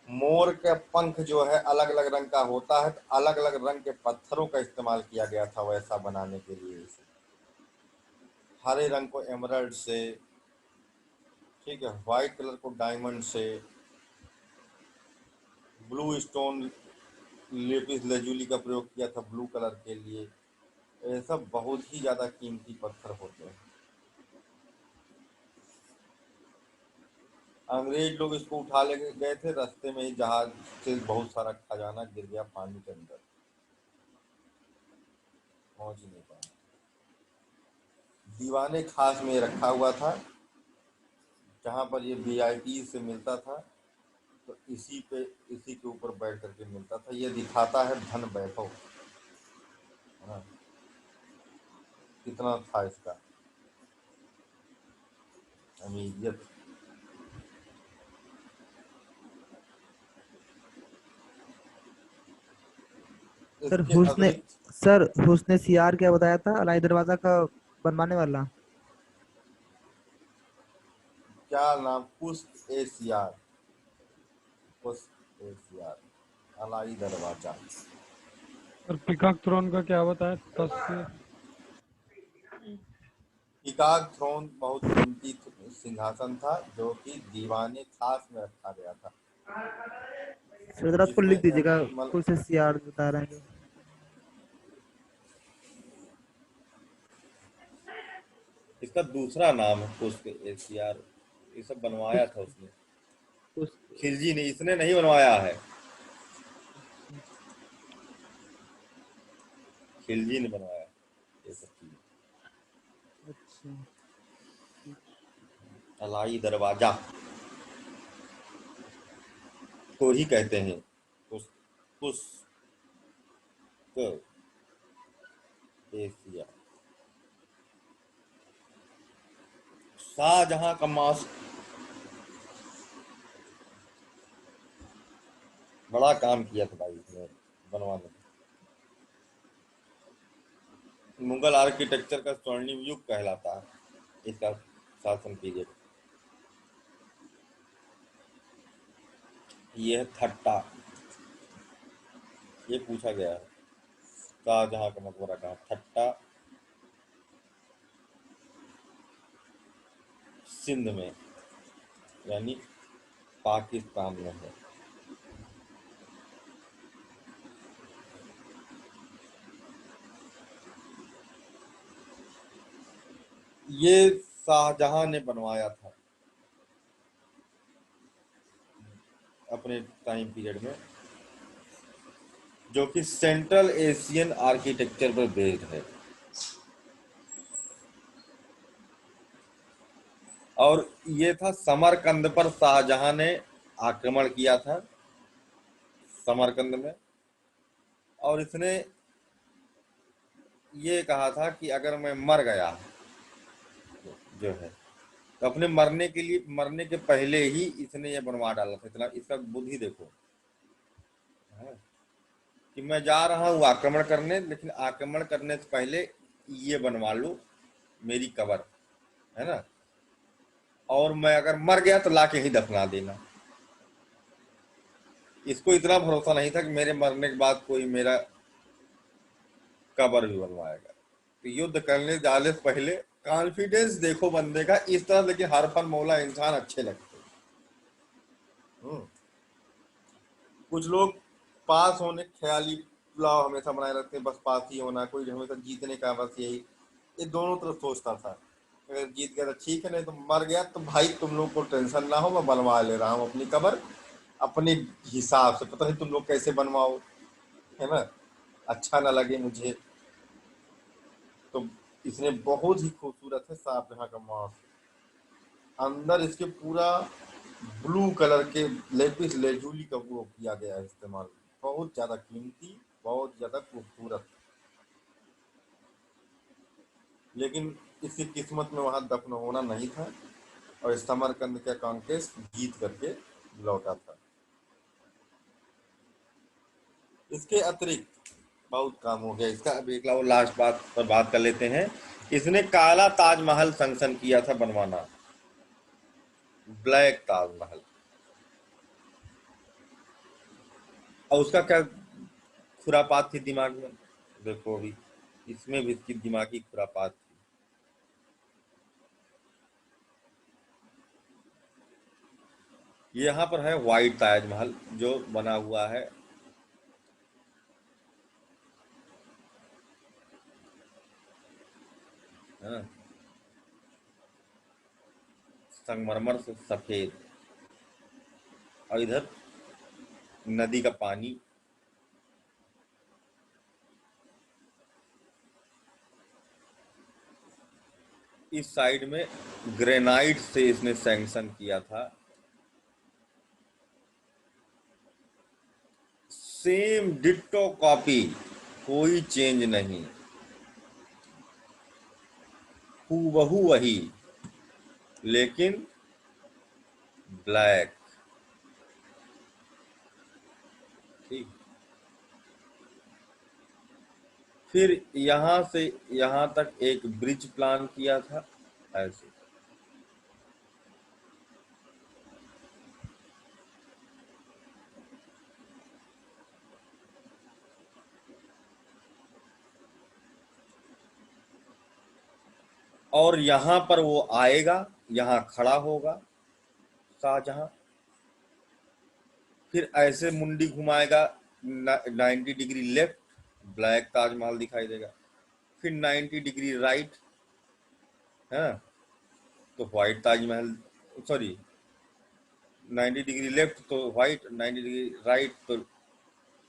मोर के पंख जो है अलग अलग रंग का होता है, तो अलग अलग रंग के पत्थरों का इस्तेमाल किया गया था वैसा बनाने के लिए इसे। हरे रंग को एमराल्ड से, ठीक है, व्हाइट कलर को डायमंड से, ब्लू स्टोन लेपिस लेजुली का प्रयोग किया था ब्लू कलर के लिए। ये सब बहुत ही ज्यादा कीमती पत्थर होते हैं। अंग्रेज लोग इसको उठा ले गए थे, रास्ते में ही जहाज से बहुत सारा खजाना गिर गया पानी के अंदर, पहुंच ही नहीं पाया। दीवाने खास में रखा हुआ था, जहां पर ये वीआईपी से मिलता था, तो इसी के ऊपर बैठ करके मिलता था। ये दिखाता है धन वैभव, हाँ, कितना था इसका अमीरियत। सर इसके हुस्ने अतिरिक्त सर हुस्ने सियार क्या बताया था अलाई दरवाजा का बनवाने वाला? क्या नाम, पुष्प एशियार, पुष्प एशियार अलाई दरवाजा। और पिकॉक थ्रोन का क्या बताया तस्वीर? पीकॉक थ्रोन बहुत कीमती सिंहासन था जो कि दीवाने खास में रखा गया था, सर जरा उसको जिसमें लिख दीजिएगा, मतलब कुछ से सियार बता रहे हैं जो। इसका दूसरा नाम है पुष्प एशियार। ये सब बनवाया था उसने, उस खिलजी ने, इसने नहीं बनवाया है, खिलजी ने बनवाया ये सब चीजें। अच्छा। अलाई दरवाजा को ही कहते हैं पुष्प एशिया। शाहजहां का मास्क बड़ा काम किया था भाई इसने बनवाने में। मुगल आर्किटेक्चर का स्वर्णिम युग कहलाता है इसका शासन पीरियड। ये है थट्टा, ये पूछा गया है शाहजहां का मकबरा कहाँ। थट्टा सिंध में, यानी पाकिस्तान में है। ये शाहजहां ने बनवाया था अपने टाइम पीरियड में, जो कि सेंट्रल एशियन आर्किटेक्चर पर बेस्ड है। और ये था समरकंद पर शाहजहां ने आक्रमण किया था समरकंद में, और इसने ये कहा था कि अगर मैं मर गया जो है, तो अपने मरने के लिए, मरने के पहले ही इसने ये बनवा डाला था। इतना इसका बुद्धि देखो, हाँ, कि मैं जा रहा हूँ आक्रमण करने, लेकिन आक्रमण करने से पहले ये बनवा लो मेरी कब्र, है ना, और मैं अगर मर गया तो लाके ही दफना देना। इसको इतना भरोसा नहीं था कि मेरे मरने के बाद कोई मेरा कब्र भी बनवाएगा। तो युद्ध करने जाने से पहले कॉन्फिडेंस देखो बंदे का इस तरह, लेकिन हर फन मौला इंसान अच्छे लगते हैं। कुछ लोग पास होने ख्याली पुलाव हमेशा बनाए रखते हैं, बस पास ही होना, कोई हमेशा जीतने का, बस यही। ये दोनों तरफ सोचता था, अगर जीत गया तो ठीक है, नहीं तो मर गया तो भाई तुम लोग को टेंशन ना हो, मैं बनवा ले रहा हूँ अपनी कब्र अपने हिसाब से, पता नहीं तुम लोग कैसे बनवाओ, है ना, अच्छा ना लगे मुझे। तो इसने बहुत ही खूबसूरत है शाहजहां का मास्क। अंदर इसके पूरा ब्लू कलर के लेपिस लेजूली का वो किया गया है इस्तेमाल, बहुत ज्यादा कीमती, बहुत ज्यादा खूबसूरत। लेकिन इसकी किस्मत में वहां दफन होना नहीं था, और समरकंद का कॉन्टेस्ट जीत करके लौटा था। इसके अतिरिक्त बहुत काम हो गया इसका। अब एक लास्ट बात पर बात कर लेते हैं। इसने काला ताजमहल सैंक्शन किया था बनवाना, ब्लैक ताजमहल। और उसका क्या खुरापात थी दिमाग में, देखो अभी इसमें भी इसकी दिमागी खुरापात थी। यहाँ पर है व्हाइट ताजमहल जो बना हुआ है, हाँ, संगमरमर से सफेद, और इधर नदी का पानी, इस साइड में ग्रेनाइट से इसने सैंक्शन किया था। सेम डिट्टो कॉपी, कोई चेंज नहीं, हूबहू वही, लेकिन ब्लैक। ठीक, फिर यहाँ से यहाँ तक एक ब्रिज प्लान किया था ऐसे। और यहाँ पर वो आएगा, यहाँ खड़ा होगा शाहजहां, फिर ऐसे मुंडी घुमाएगा 90 डिग्री लेफ्ट, ब्लैक ताजमहल दिखाई देगा। फिर 90 डिग्री राइट है तो white Taj Mahal, sorry 90 degree left तो व्हाइट, 90 डिग्री राइट तो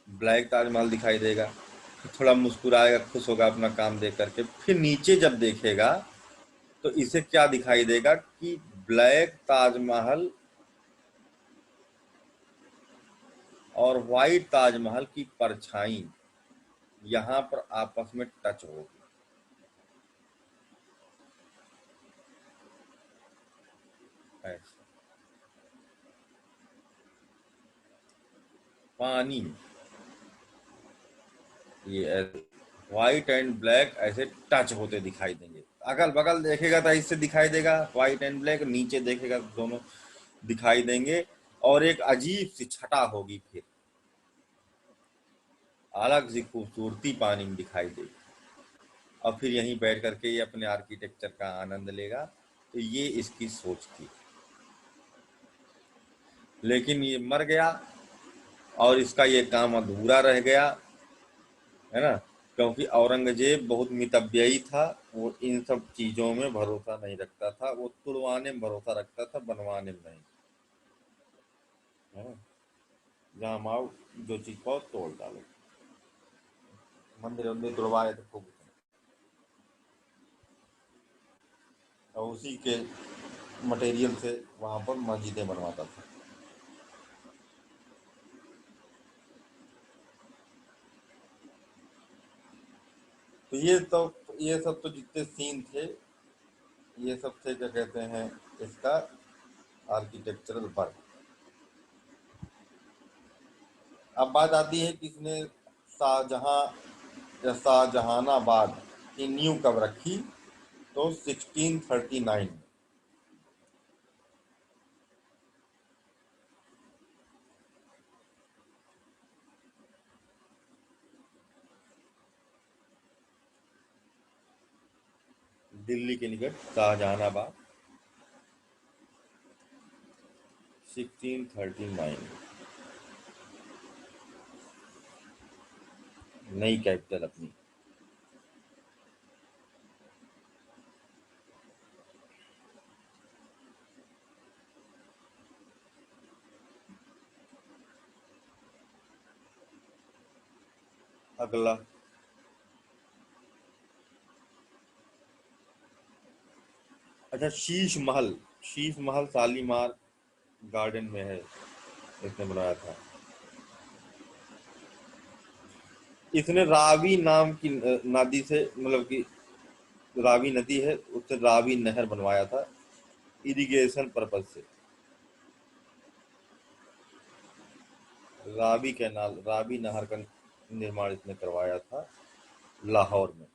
ब्लैक ताजमहल दिखाई देगा। फिर थोड़ा मुस्कुराएगा, खुश होगा अपना काम देख करके। फिर नीचे जब देखेगा तो इसे क्या दिखाई देगा कि ब्लैक ताजमहल और व्हाइट ताजमहल की परछाई यहां पर आपस में टच होगी। ऐसे पानी में ये व्हाइट एंड ब्लैक ऐसे टच होते दिखाई देंगे। अगल बगल देखेगा तो इससे दिखाई देगा व्हाइट एंड ब्लैक, नीचे देखेगा तो दोनों दिखाई देंगे। और एक अजीब सी छटा होगी, फिर अलग सी खूबसूरती पानी में दिखाई देगी। और फिर यहीं बैठ करके ये अपने आर्किटेक्चर का आनंद लेगा। तो ये इसकी सोच थी, लेकिन ये मर गया और इसका ये काम अधूरा रह गया, है ना, क्योंकि औरंगजेब बहुत मितव्ययी था। वो इन सब चीजों में भरोसा नहीं रखता था, वो तुड़वाने में भरोसा रखता था, बनवाने में नहीं, है ना। जहाँ माओ जो चीज पाओ तोड़ डालो, मंदिर वंदिर तुड़वाए तो खूब, और उसी के मटेरियल से वहां पर मस्जिदें बनवाता था। तो ये सब तो जितने सीन थे ये सब थे, क्या कहते हैं इसका, आर्किटेक्चरल वर्क। अब बात आती है कि इसने शाहजहां या शाहजहानाबाद की नींव कब रखी, तो 1639 में। दिल्ली के निकट शाहजहानाबाद 1639 नई कैपिटल अपनी। अगला अच्छा, शीश महल। शीश महल शालीमार गार्डन में है, इसने बनाया था। इसने रावी नाम की नदी से, मतलब कि रावी नदी है उससे रावी नहर बनवाया था इरिगेशन पर्पज से। रावी कैनाल, रावी नहर का निर्माण इसने करवाया था लाहौर में।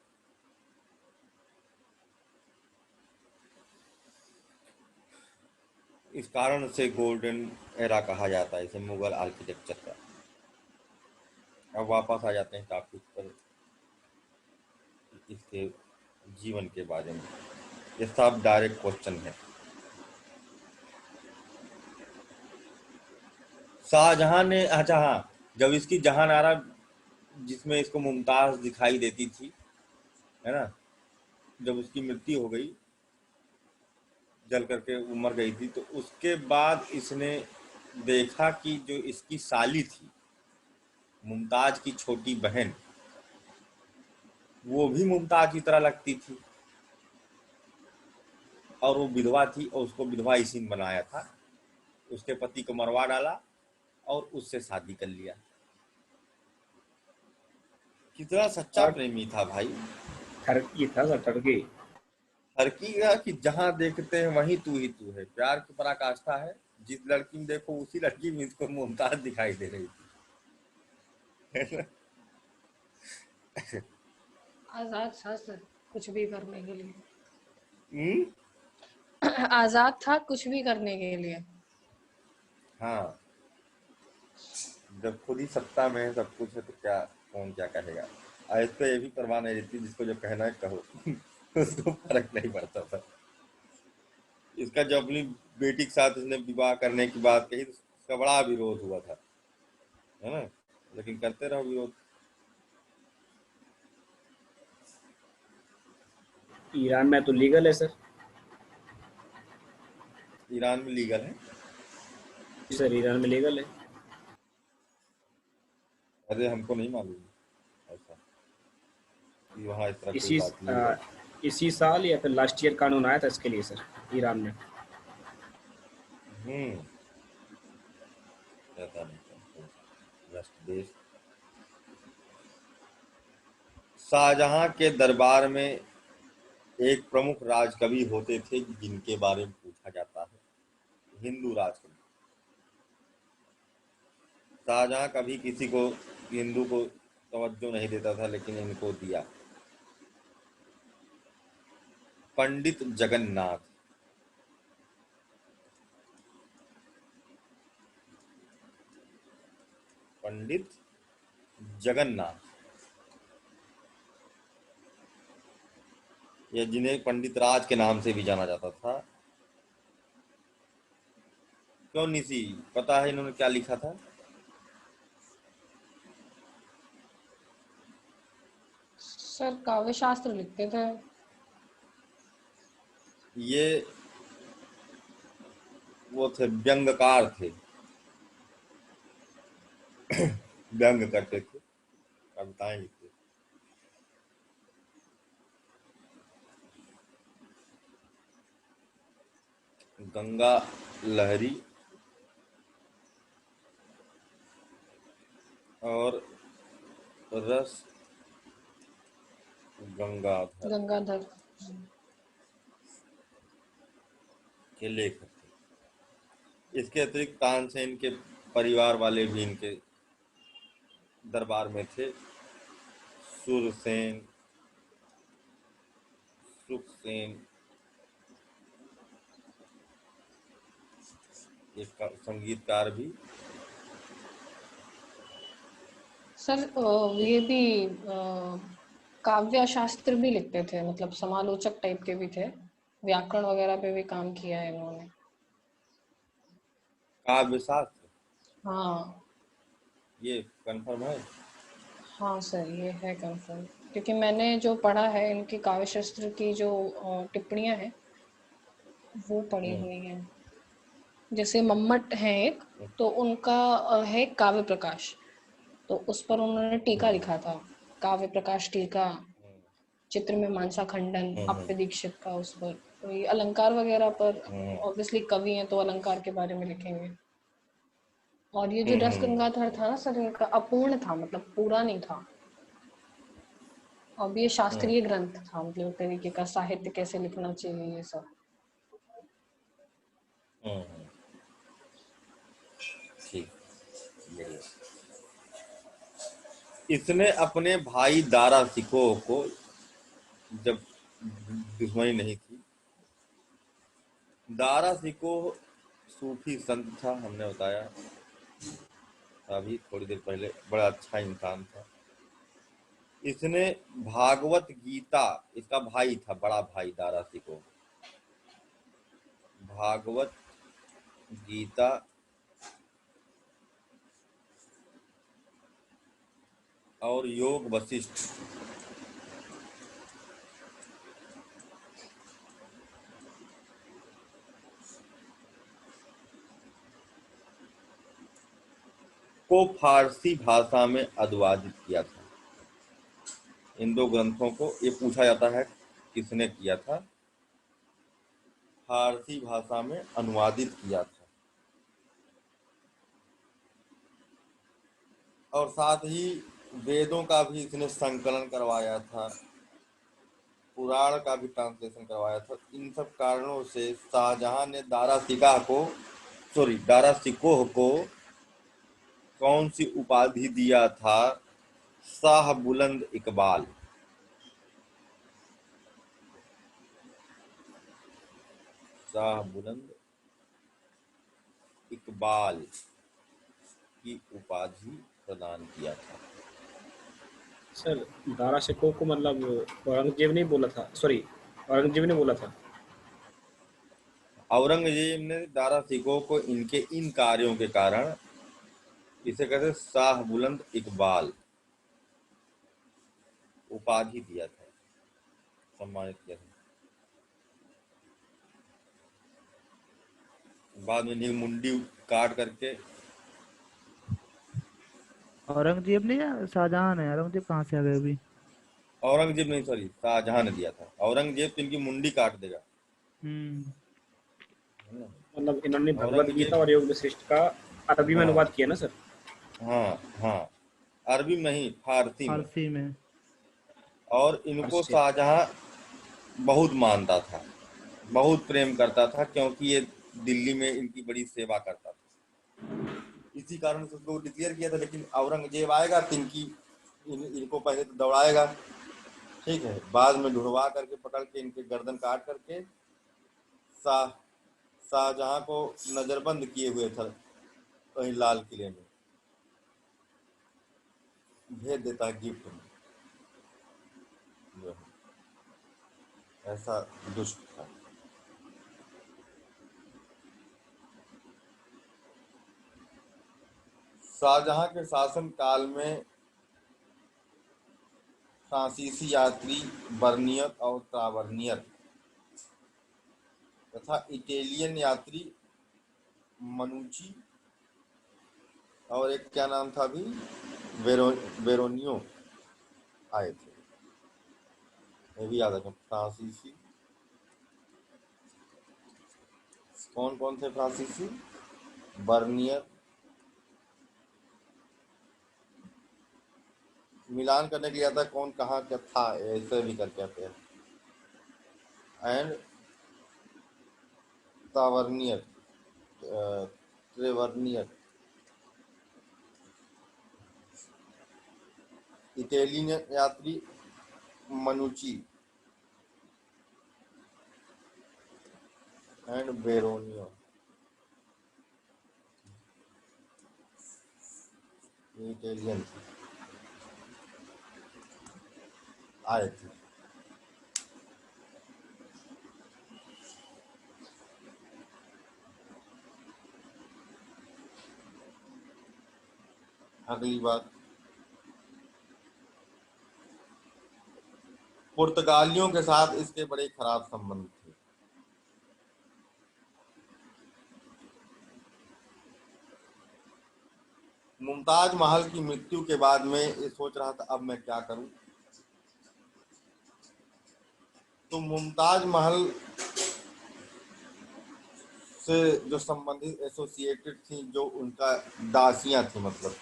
इस कारण से गोल्डन एरा कहा जाता है इसे, मुगल आर्किटेक्चर का। अब वापस आ जाते हैं टॉपिक पर, इसके जीवन के बारे में। ये सब डायरेक्ट क्वेश्चन है। शाहजहां ने, अच्छा हाँ, जब इसकी जहांनारा जिसमें इसको मुमताज दिखाई देती थी, है ना, जब उसकी मृत्यु हो गई, जल करके वो मर गई थी, तो उसके बाद इसने देखा कि जो इसकी साली थी मुमताज की छोटी बहन, वो भी मुमताज की तरह लगती थी और वो विधवा थी, और उसको विधवा इसी ने बनाया था। उसके पति को मरवा डाला और उससे शादी कर लिया। कितना सच्चा और प्रेमी था भाई। टर्की था सर, टर्की। लड़की का कि जहां देखते हैं वहीं तू ही तू है, प्यार की पराकाष्ठा है। जिस लड़की में देखो उसी लड़की में इसको मुमताज दिखाई दे रही थी। आजाद था सर कुछ भी करने के लिए। हम्म। आजाद था कुछ भी करने के लिए। हाँ, जब खुद ही सत्ता में है, सब कुछ है, तो क्या कौन क्या कहेगा। आज तो ये भी परवाह नहीं रहती, जिसको जो कहना है कहो। उसको फर्क नहीं पड़ता था। इसका जब अपनी बेटी के साथ उसने विवाह करने की बात कही तो उसका बड़ा विरोध हुआ था, है ना। लेकिन करते रहो विरोध। ईरान में तो लीगल है सर। ईरान में लीगल है? सर ईरान में लीगल है। अरे हमको नहीं मालूम ऐसा कि वहाँ इस तरह कोई इसी बात नहीं है। इसी साल या फिर लास्ट ईयर कानून आया था इसके लिए सर ईरान में। रहता नहीं था राष्ट्र देश। शाहजहां के दरबार में एक प्रमुख राजकवि होते थे जिनके बारे में पूछा जाता है, हिंदू राजकवि। शाहजहां कभी किसी को हिंदू को तवज्जो नहीं देता था, लेकिन इनको दिया। पंडित जगन्नाथ। पंडित जगन्नाथ, या जिन्हें पंडित राज के नाम से भी जाना जाता था। क्यों निसी, पता है इन्होंने क्या लिखा था? सर काव्य शास्त्र लिखते थे। ये वो थे, व्यंग्यकार थे। व्यंग करते थे, कविताएं लिखते थे। गंगा लहरी और रस गंगाधर गंगाधर। के लेखक थे। इसके अतिरिक्त तानसेन के परिवार वाले भी इनके दरबार में थे। सुरसेन, सुखसेन, एक संगीतकार भी। सर ये भी काव्य शास्त्र भी लिखते थे, मतलब समालोचक टाइप के भी थे। व्याकरण वगैरह पे भी काम किया है इन्होंने। काव्य शास्त्र, हाँ ये कंफर्म है? हाँ सर ये है कंफर्म, क्योंकि मैंने जो पढ़ा है इनकी काव्य शास्त्र की जो टिप्पणियां हैं वो पढ़ी हम्म, हुई हैं। जैसे मम्मट है एक, तो उनका है काव्य प्रकाश, तो उस पर उन्होंने टीका लिखा था, काव्य प्रकाश टीका। चित्र में मानसा खंडन हम्म, आप्य दीक्षित का उस पर। तो ये अलंकार वगैरह पर, हम्म, ऑब्वियसली कवि हैं तो अलंकार के बारे में लिखेंगे। और ये जो हम्म, रस गंगाधर था ना सर, इनका अपूर्ण था, मतलब पूरा नहीं था। अब ये हम्म, शास्त्रीय ग्रंथ था, मतलब एक तरीके का साहित्य कैसे लिखना चाहिए ये सब। हम्म, ठीक, बढ़िया। इसने अपने भाई दारा सिकोह को, जब दुश्मनी नहीं थी, दारा सिकोह सूफी संत था, हमने बताया अभी थोड़ी देर पहले, बड़ा अच्छा इंसान था। इसने भागवत गीता, इसका भाई था, बड़ा भाई दारा सिकोह, भागवत गीता और योग वशिष्ठ को फारसी भाषा में अनुवादित किया था। इन दो ग्रंथों को ये पूछा जाता है किसने किया था, फारसी भाषा में अनुवादित किया था। और साथ ही वेदों का भी इसने संकलन करवाया था, पुराण का भी ट्रांसलेशन करवाया था। इन सब कारणों से शाहजहां ने दारा सिकोह को कौन सी उपाधि दिया था? शाह बुलंद इकबाल। शाह बुलंद इकबाल की उपाधि प्रदान किया था। सर दारा शिकोह को मतलब औरंगजेब ने बोला था, सॉरी औरंगजेब ने बोला था। औरंगजेब ने दारा सिकोह को इनके इन कार्यों के कारण इसे कहते शाह बुलंद इकबाल उपाधि दिया था, सम्मानित किया था। बाद में इनकी मुंडी काट करके औरंगजेब ने या शाहजहां ने? औरंगजेब कहाँ से आ गए अभी? औरंगजेब नहीं, सॉरी, शाहजहां ने दिया था। औरंगजेब तो इनकी मुंडी काट देगा, हम्म। है ना। मतलब इन्होंने भगवत गीता औरंगजेब, और योग वशिष्ठ का अरबी में हाँ अनुवाद किया ना सर? हाँ हाँ, अरबी में नहीं, फारसी में। फारसी में। और इनको फारसी। शाहजहां बहुत मानता था, बहुत प्रेम करता था, क्योंकि ये दिल्ली में इनकी बड़ी सेवा करता था। इसी कारण से उसको डिक्लेयर किया था। लेकिन औरंगजेब आएगा तो इनको पहले तो दौड़ाएगा, ठीक है, बाद में ढुड़वा करके पकड़ के इनके गर्दन काट करके शाह शाहजहां को नजरबंद किए हुए था कहीं लाल किले में, भेज देता है गिफ्ट में। जो है, ऐसा दुष्ट था। शाहजहां के शासन काल में फ्रांसीसी यात्री बर्नियर और तावर्नियर तथा इटालियन यात्री मनुची और एक क्या नाम था अभी, वेरोनियो आए थे। ये भी याद रखें, फ्रांसीसी कौन कौन थे? फ्रांसीसी बर्नियर, मिलान करने के लिए आता है कौन कहाँ क्या था, ऐसे भी करके आते हैं। एंड तावर्नियर, ट्रेवर्नियर, इटालियन यात्री मनुची एंड बेरोनियो, इटालियन आए थे। अगली बात, पुर्तगालियों के साथ इसके बड़े खराब संबंध थे। मुमताज महल की मृत्यु के बाद में ये सोच रहा था अब मैं क्या करूं। तो मुमताज महल से जो संबंधित एसोसिएटेड थी, जो उनका दासियां थी, मतलब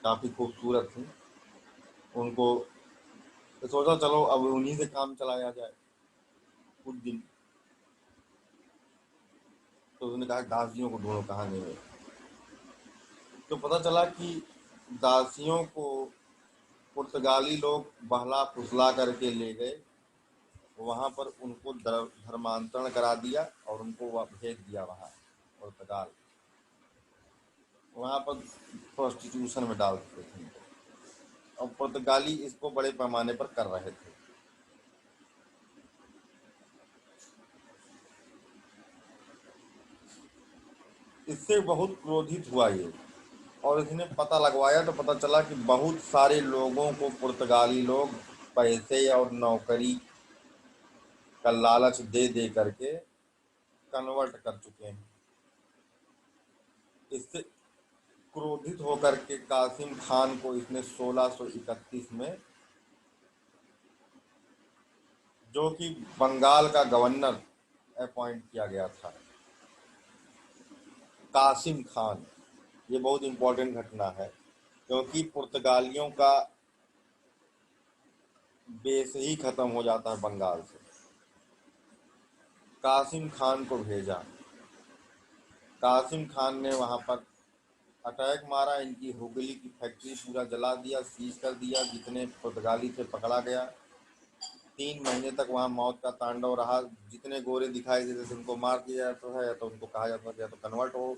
काफी खूबसूरत थी, उनको तो सोचा चलो अब उन्हीं से काम चलाया जाए कुछ दिन। तो उसने कहा दासियों को ढूंढो, कहाँ नहीं है। तो पता चला कि दासियों को पुर्तगाली लोग बहला फुसला करके ले गए, वहां पर उनको धर्मांतरण करा दिया और उनको वह भेज दिया वहां पुर्तगाल। वहां पर प्रोस्टिट्यूशन में डाल देते थे इनको। और पुर्तगाली इसको बड़े पैमाने पर कर रहे थे। इससे बहुत क्रोधित हुआ ये, और इसने पता लगवाया तो पता चला कि बहुत सारे लोगों को पुर्तगाली लोग पैसे और नौकरी का लालच दे दे करके कन्वर्ट कर चुके हैं। इससे क्रोधित होकर के कासिम खान को इसने 1631 में, जो कि बंगाल का गवर्नर अपॉइंट किया गया था, कासिम खान, ये बहुत इंपॉर्टेंट घटना है क्योंकि पुर्तगालियों का बेस ही खत्म हो जाता है बंगाल से। कासिम खान को भेजा, कासिम खान ने वहां पर अटैक मारा, इनकी हुगली की फैक्ट्री पूरा जला दिया, सीज कर दिया, जितने पुर्तगाली से पकड़ा गया 3 महीने तक वहाँ मौत का तांडव रहा। जितने गोरे दिखाई देते थे उनको मार दिया जाता है, या तो उनको कहा जाता था या तो कन्वर्ट हो,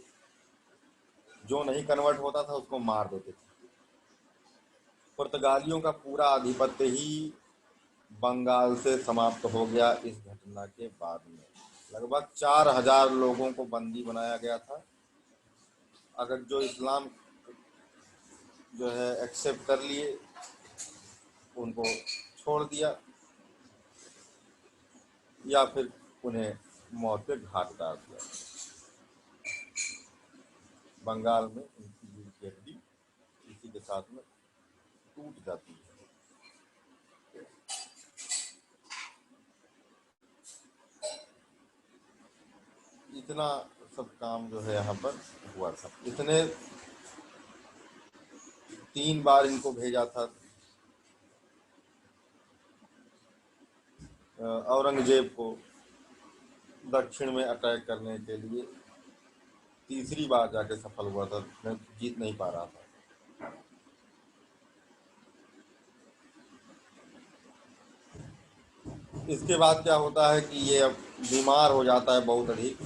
जो नहीं कन्वर्ट होता था उसको मार देते थे। पुर्तगालियों का पूरा आधिपत्य ही बंगाल से समाप्त हो गया इस घटना के बाद में। लगभग 4000 लोगों को बंदी बनाया गया था। अगर जो इस्लाम जो है एक्सेप्ट कर लिए उनको छोड़ दिया, या फिर उन्हें मौत के घाट उतार दिया। बंगाल में उनकी दिल की हड्डी इसी के साथ में टूट जाती है। इतना सब काम जो है यहाँ पर हुआ था। इसने 3 बार इनको भेजा था औरंगजेब को दक्षिण में अटैक करने के लिए। तीसरी बार जाके सफल हुआ था, जीत नहीं पा रहा था। इसके बाद क्या होता है कि ये अब बीमार हो जाता है बहुत अधिक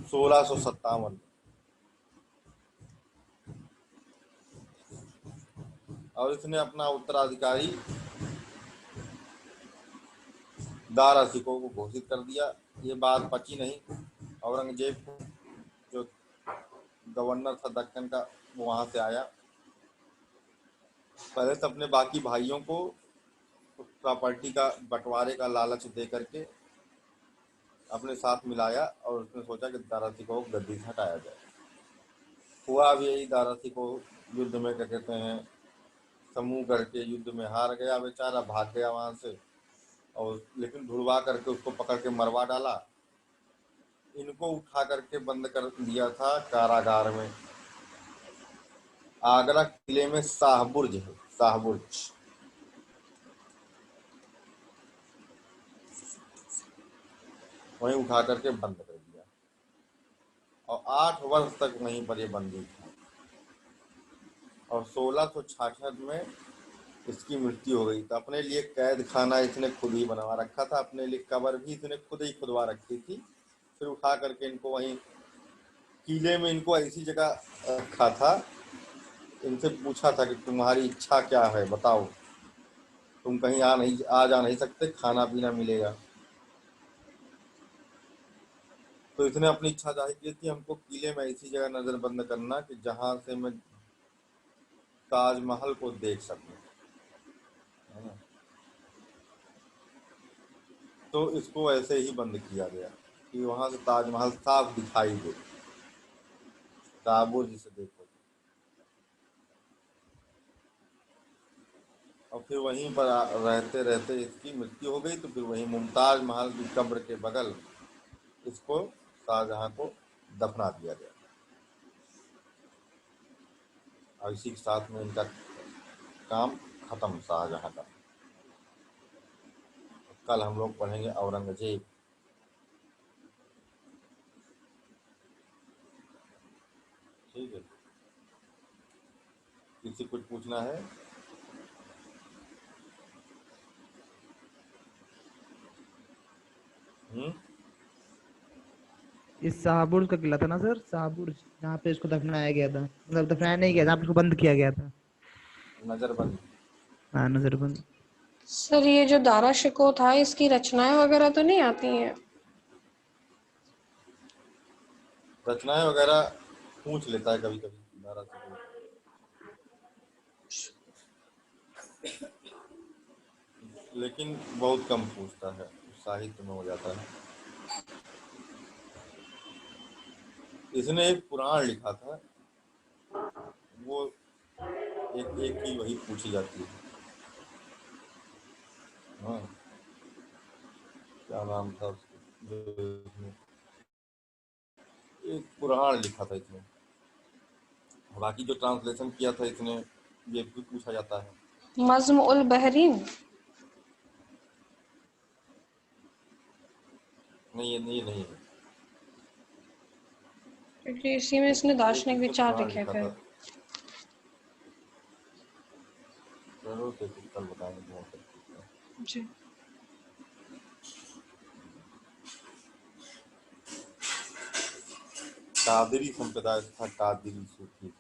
1657 में, और इसने अपना उत्तराधिकारी दारा शिकोह को घोषित कर दिया। ये बात पची नहीं औरंगजेब को, जो गवर्नर था दक्कन का, वो वहां से आया। पहले तो अपने बाकी भाइयों को प्रॉपर्टी का बंटवारे का लालच दे करके अपने साथ मिलाया, और उसने सोचा कि दारा शिकोह को गद्दी से हटाया जाए। हुआ भी यही, दारा शिकोह युद्ध में क्या कहते हैं समूह करके युद्ध में हार गया, बेचारा भाग गया वहां से, और लेकिन ढुलवा करके उसको पकड़ के मरवा डाला। इनको उठा करके बंद कर दिया था कारागार में। आगरा किले में शाहबुर्ज है, शाहबुर्ज, वहीं उठा करके बंद कर दिया, और 8 वर्ष तक वहीं पर ये बंदी था। और 1666 में इसकी मृत्यु हो गई। तो अपने लिए कैद खाना इसने खुद ही बनवा रखा था, अपने लिए कब्र भी इसने खुद ही खुदवा रखी थी। फिर उठा करके इनको वहीं किले में इनको ऐसी जगह रखा था, इनसे पूछा था कि तुम्हारी इच्छा क्या है बताओ, तुम कहीं आ जा नहीं सकते, खाना पीना मिलेगा। तो इसने अपनी इच्छा जाहिर की थी, हमको किले में ऐसी जगह नजरबंद करना कि जहां से मैं ताजमहल को देख सकूं, है ना। तो इसको ऐसे ही बंद किया गया कि वहां से ताजमहल साफ दिखाई दे, ताबूर जिसे देखो। और फिर वहीं पर रहते रहते इसकी मृत्यु हो गई। तो फिर वहीं मुमताज महल की कब्र के बगल इसको शाहजहां को दफना दिया गया, और इसी के साथ में इनका काम खत्म शाहजहां का। कल हम लोग पढ़ेंगे औरंगजेब। ठीक है, किसी कुछ पूछना है? इस शाहबुर्ज का किला था ना सर, शाहबुर्ज, जहाँ पे इसको दफनाया गया था, मतलब दफनाया नहीं गया, जहाँ पे इसको बंद किया गया था। नजरबंद। हाँ, नजरबंद। सर ये जो दारा शिकोह था, इसकी रचनाएं वगैरह तो नहीं आती हैं? रचनाएं वगैरह पूछ लेता है कभी कभी दारा शिकोह, लेकिन बहुत कम पूछता है, साहित्य में हो जाता है। इसने एक पुराण लिखा था, वो एक ही वही पूछी जाती है। हाँ, क्या नाम था उसका, एक पुराण लिखा था इसने। बाकी जो ट्रांसलेशन किया था इसने, ये भी पूछा जाता है। नज्म उल बहरीन? नहीं, ये नहीं है, क्योंकि इसी में इसने दार्शनिक विचार लिखे थे। चलो तो फिर कल बताएंगे बहुत अच्छा। जी। कादरी संप्रदाय तथा कादरी सूफी